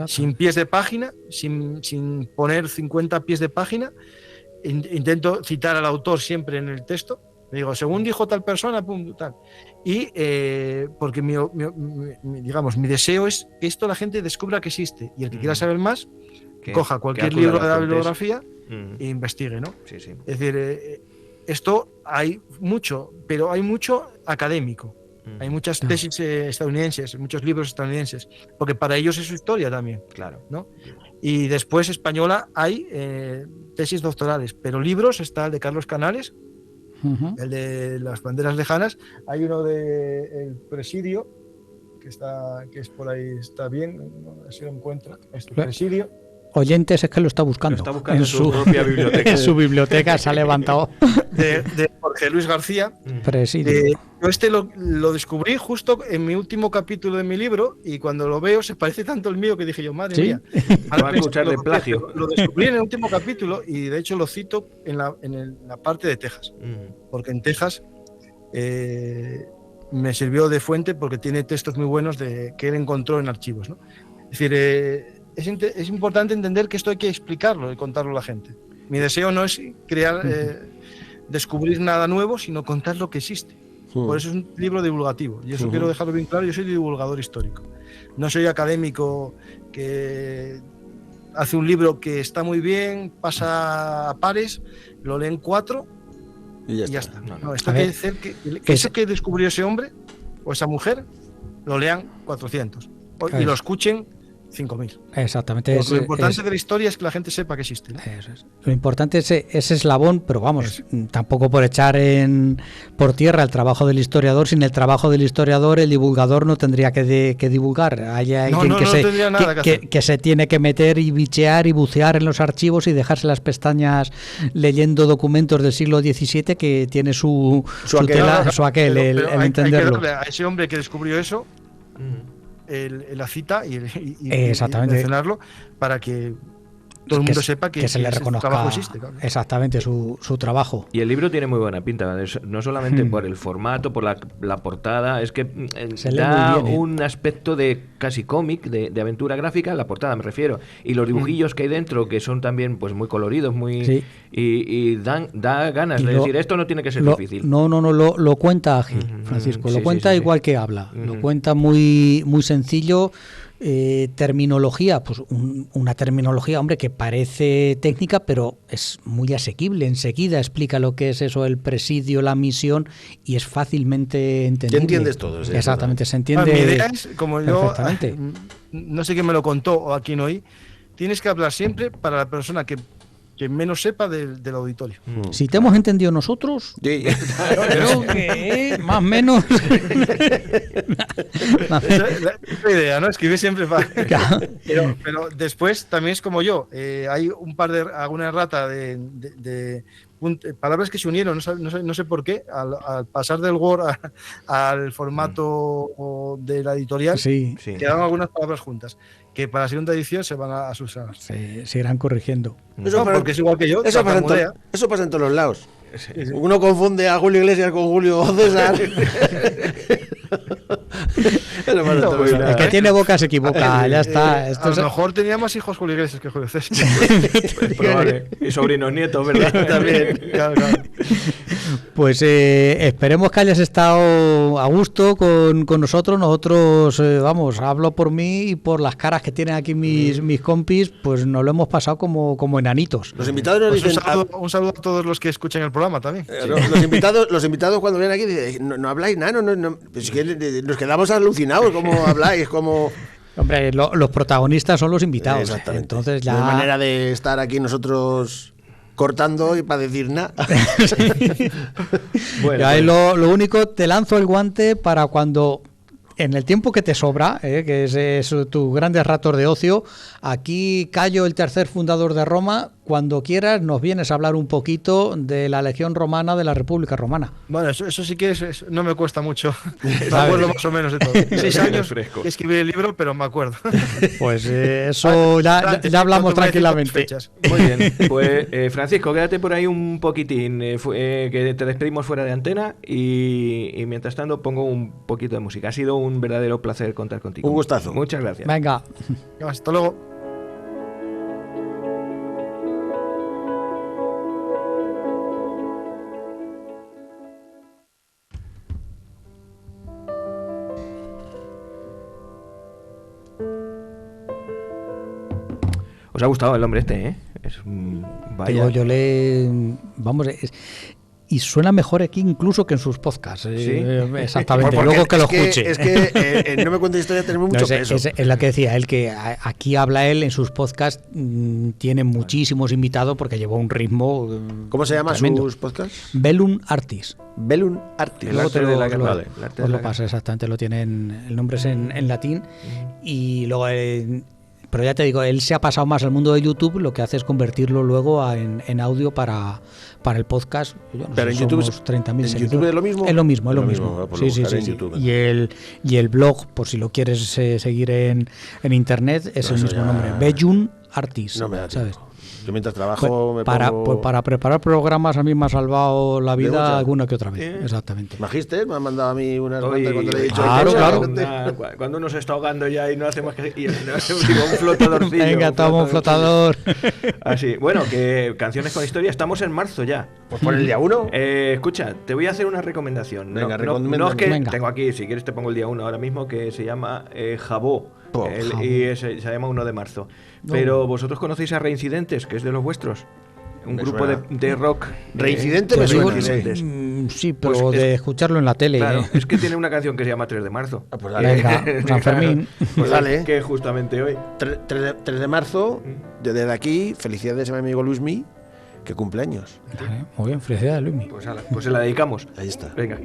sin pies de página, sin poner 50 pies de página. Intento citar al autor siempre en el texto. Me digo, según dijo tal persona, pum, tal. Y porque mi deseo es que esto la gente descubra que existe, y el que quiera saber más, coja cualquier libro de la bibliografía e investigue, ¿no? Sí. Es decir, esto hay mucho, pero hay mucho académico. Hay muchas tesis estadounidenses, muchos libros estadounidenses, porque para ellos es su historia también. Claro. ¿No? Y después española hay tesis doctorales, pero libros está el de Carlos Canales, el de Las banderas lejanas, hay uno de El presidio, que es por ahí, está bien, no sé si lo encuentro, Presidio. oyentes, es que lo está buscando. Lo está buscando en su propia biblioteca. En su biblioteca se ha levantado. De Jorge Luis García. Presidio. Yo lo descubrí justo en mi último capítulo de mi libro, y cuando lo veo se parece tanto al mío que dije yo, madre mía. Va a escuchar de plagio. Lo descubrí en el último capítulo y de hecho lo cito en la parte de Texas. Porque en Texas me sirvió de fuente porque tiene textos muy buenos que él encontró en archivos, ¿no? Es decir, es importante entender que esto hay que explicarlo y contarlo a la gente. Mi deseo no es descubrir nada nuevo, sino contar lo que existe. Por eso es un libro divulgativo. Y eso quiero dejarlo bien claro. Yo soy divulgador histórico. No soy académico que hace un libro que está muy bien, pasa a pares, lo leen 4 y ya está. No, esto quiere decir que eso que descubrió ese hombre o esa mujer lo lean 400 y lo escuchen 5.000. Exactamente. Lo importante de la historia es que la gente sepa que existe, ¿no? Eso es. Lo importante es ese eslabón, pero vamos, tampoco por echar por tierra el trabajo del historiador. Sin el trabajo del historiador, el divulgador no tendría que divulgar. Hay alguien que se tiene que meter y bichear y bucear en los archivos y dejarse las pestañas leyendo documentos del siglo XVII que tiene su aquel, el entenderlo. Hay que darle a ese hombre que descubrió eso la cita y mencionarlo para que todo el mundo sepa que se le reconozca, trabajo existe. Claro. Exactamente, su trabajo. Y el libro tiene muy buena pinta, no solamente por el formato, por la portada, es que da un aspecto de casi cómic, de aventura gráfica, la portada me refiero, y los dibujillos que hay dentro, que son también pues muy coloridos, y da ganas de decir, esto no tiene que ser difícil. No, lo cuenta ágil, Francisco, lo cuenta igual que habla, lo cuenta muy, muy sencillo. Terminología, pues una terminología, hombre, que parece técnica, pero es muy asequible. Enseguida explica lo que es eso, el presidio, la misión, y es fácilmente entendible. ¿Qué entiendes todo? Exactamente, se entiende. Mi idea es, como yo, no sé quién me lo contó o a quién oí, tienes que hablar siempre para la persona que menos sepa del auditorio. Si te hemos entendido nosotros, creo que más o menos. Esa es la idea, ¿no? Escribir siempre para. Pero después también es como yo. Hay alguna rata de palabras que se unieron, no sé por qué, al pasar del Word al formato de la editorial, quedaron algunas palabras juntas, que para la segunda edición se van a subsanar. Se irán corrigiendo. Porque es igual que yo. Eso pasa en todos los lados. Uno confunde a Julio Iglesias con Julio César. El que tiene boca se equivoca, ya está. A lo mejor tenía más hijos Julio Iglesias que Julio César. Probable. Y sobrinos nietos, ¿verdad? También, claro. Pues esperemos que hayas estado a gusto con nosotros. Nosotros, hablo por mí y por las caras que tienen aquí mis compis, pues nos lo hemos pasado como enanitos. Los invitados nos dicen... Un saludo a todos los que escuchan el programa también. Los invitados cuando vienen aquí dicen, no habláis nada, pues es que nos quedamos alucinados, ¿cómo habláis? ¿Cómo...? Hombre, los protagonistas son los invitados. Exactamente. Entonces ya... No hay manera de estar aquí nosotros cortando y para decir nada. Bueno, lo único, te lanzo el guante para cuando... En el tiempo que te sobra, que es tus grandes ratos de ocio, aquí Cayo, el tercer fundador de Roma, cuando quieras nos vienes a hablar un poquito de la Legión Romana, de la República Romana. Bueno, eso sí que no me cuesta mucho. Me acuerdo más o menos de todo. 6 años que escribí el libro, pero me acuerdo. Pues eso ya hablamos tranquilamente. Muy bien. Pues Francisco, quédate por ahí un poquitín, que te despedimos fuera de antena y mientras tanto pongo un poquito de música. Ha sido un verdadero placer contar contigo. Un gustazo. Muchas gracias. Venga. Hasta luego. ¿Os ha gustado el hombre este, eh? Vaya. Yo y suena mejor aquí incluso que en sus podcasts. ¿Sí? Exactamente, luego que lo escuche. Es que No me cuentes historia, tenemos mucho peso. Es lo que decía él, que aquí habla él en sus podcasts, tiene muchísimos invitados porque llevó un ritmo. ¿Cómo se llama tremendo. Sus podcasts? Bellum Artis. Bellum Artis. Luego te lo pasa, exactamente, lo tienen, el nombre es en latín, y luego pero ya te digo, él se ha pasado más al mundo de YouTube, lo que hace es convertirlo luego en audio para el podcast. Yo no pero sé, en YouTube, somos 30.000 ¿en seguidores. YouTube es lo mismo? Es lo mismo. Pues Sí. Y el blog, por si lo quieres seguir en internet, es el mismo nombre, Bellun Artist. No me da ¿sabes? tiempo. Yo mientras trabajo Para preparar programas a mí me ha salvado la vida muchas. alguna que otra vez. Exactamente. Magister me ha mandado a mí unas Oye, cuantas cuando le he dicho claro. Cuando uno se está ahogando ya y no hace más que y no hace un flotadorcillo. Venga, toma un flotador. Así. Bueno, que canciones con historia. Estamos en marzo ya. Pues por el día 1. Escucha, te voy a hacer una recomendación. Venga, no es que Venga. tengo aquí, si quieres te pongo el día 1 ahora mismo, que se llama Jabó. Jabó. Y se llama 1 de marzo. Pero vosotros conocéis a Reincidentes, que es de los vuestros. Un Me grupo suena. de rock. Reincidente Te me digo, suena. sí, pero Pues de escucharlo en la tele. Claro, ¿eh? es que tiene una canción que se llama 3 de marzo. Ah, pues dale. Venga, San Fermín. Pues dale. Que justamente hoy. 3 de marzo, desde aquí, felicidades a mi amigo Luismi, que cumple años. Vale, muy bien, felicidades, Luismi. Pues se la dedicamos. Ahí está. Venga.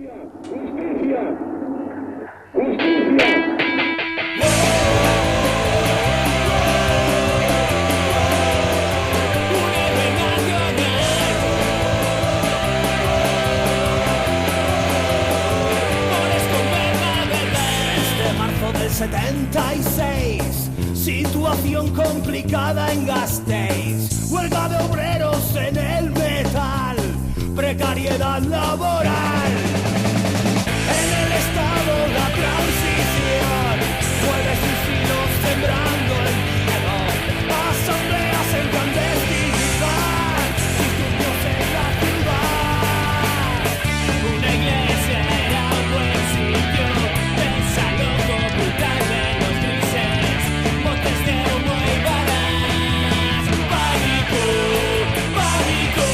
Del 76, situación complicada en Gasteiz, huelga de obreros en el metal, precariedad laboral. En el estado la transición mueve sus hilos sembrando el miedo, asambleas en clandestinidad, disturbios en la ciudad. Una iglesia era un buen sitio, pensalo brutal de los grises, botes de humo y balas. Pánico, pánico,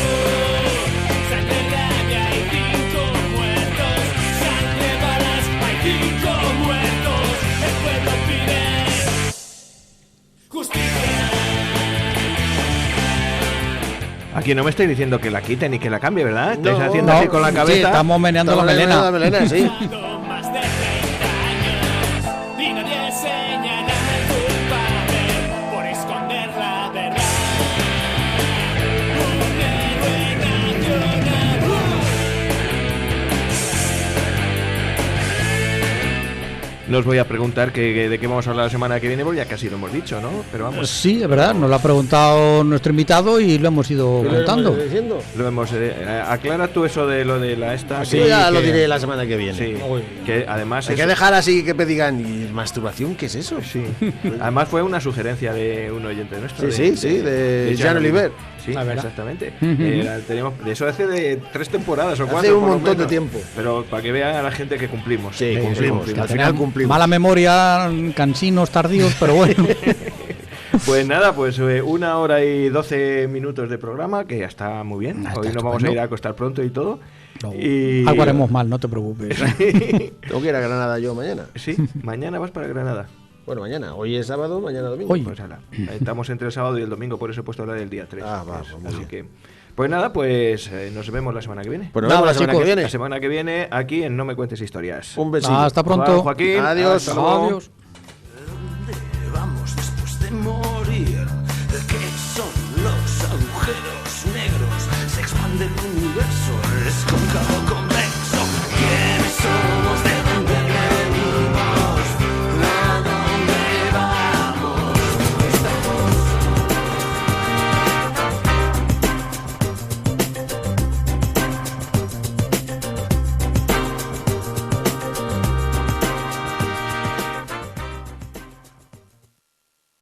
sangre, rabia y 5 muertos. Sangre, balas, hay 5 muertos. El pueblo pide justicia. Aquí no me estáis diciendo que la quiten y que la cambie, ¿verdad? Estáis No. haciendo así con la cabeza. Sí, estamos meneando la melena. Sí. Más de 30 años y nadie señala al culpable por esconder la verdad. Un héroe nacional. No os voy a preguntar de qué vamos a hablar la semana que viene, porque ya casi lo hemos dicho, ¿no? Pero vamos, Sí, es verdad, nos lo ha preguntado nuestro invitado y lo hemos ido contando. lo hemos... aclara tú eso de lo de la esta... Yo ya lo diré la semana que viene. Sí, que además... Hay que dejar así que me digan, ¿y masturbación qué es eso? Sí. Además fue una sugerencia de un oyente nuestro. Sí, de Jean Oliver. Sí, La verdad. exactamente. Teníamos, de eso hace de 3 temporadas o 4. Hace un por lo montón de menos. tiempo. Pero para que vean a la gente que cumplimos. Sí, cumplimos. Que Al final tenemos cumplimos. Mala memoria, cansinos, tardíos, pero bueno. Pues nada, pues 1 hora y 12 minutos de programa, que ya está muy bien. Ah, está Hoy nos vamos a estupendo. ir a acostar pronto y todo. No, Y... algo haremos mal, no te preocupes. Tengo que ir a Granada yo mañana. Sí, mañana vas para Granada. Bueno, mañana. Hoy es sábado, mañana domingo. Hoy. Pues ala, estamos entre el sábado y el domingo, por eso he puesto la del día 3. Ah, va, Pues, muy así bien. que, pues nada, pues nos vemos la semana que viene. Pues nos Nada, vemos la semana chicos. que viene. La semana que viene aquí en No Me Cuentes Historias. Un besito. Hasta Juan, pronto. Joaquín. Adiós. Hasta luego. Adiós. ¿Dónde vamos después de morir? ¿Qué son los agujeros?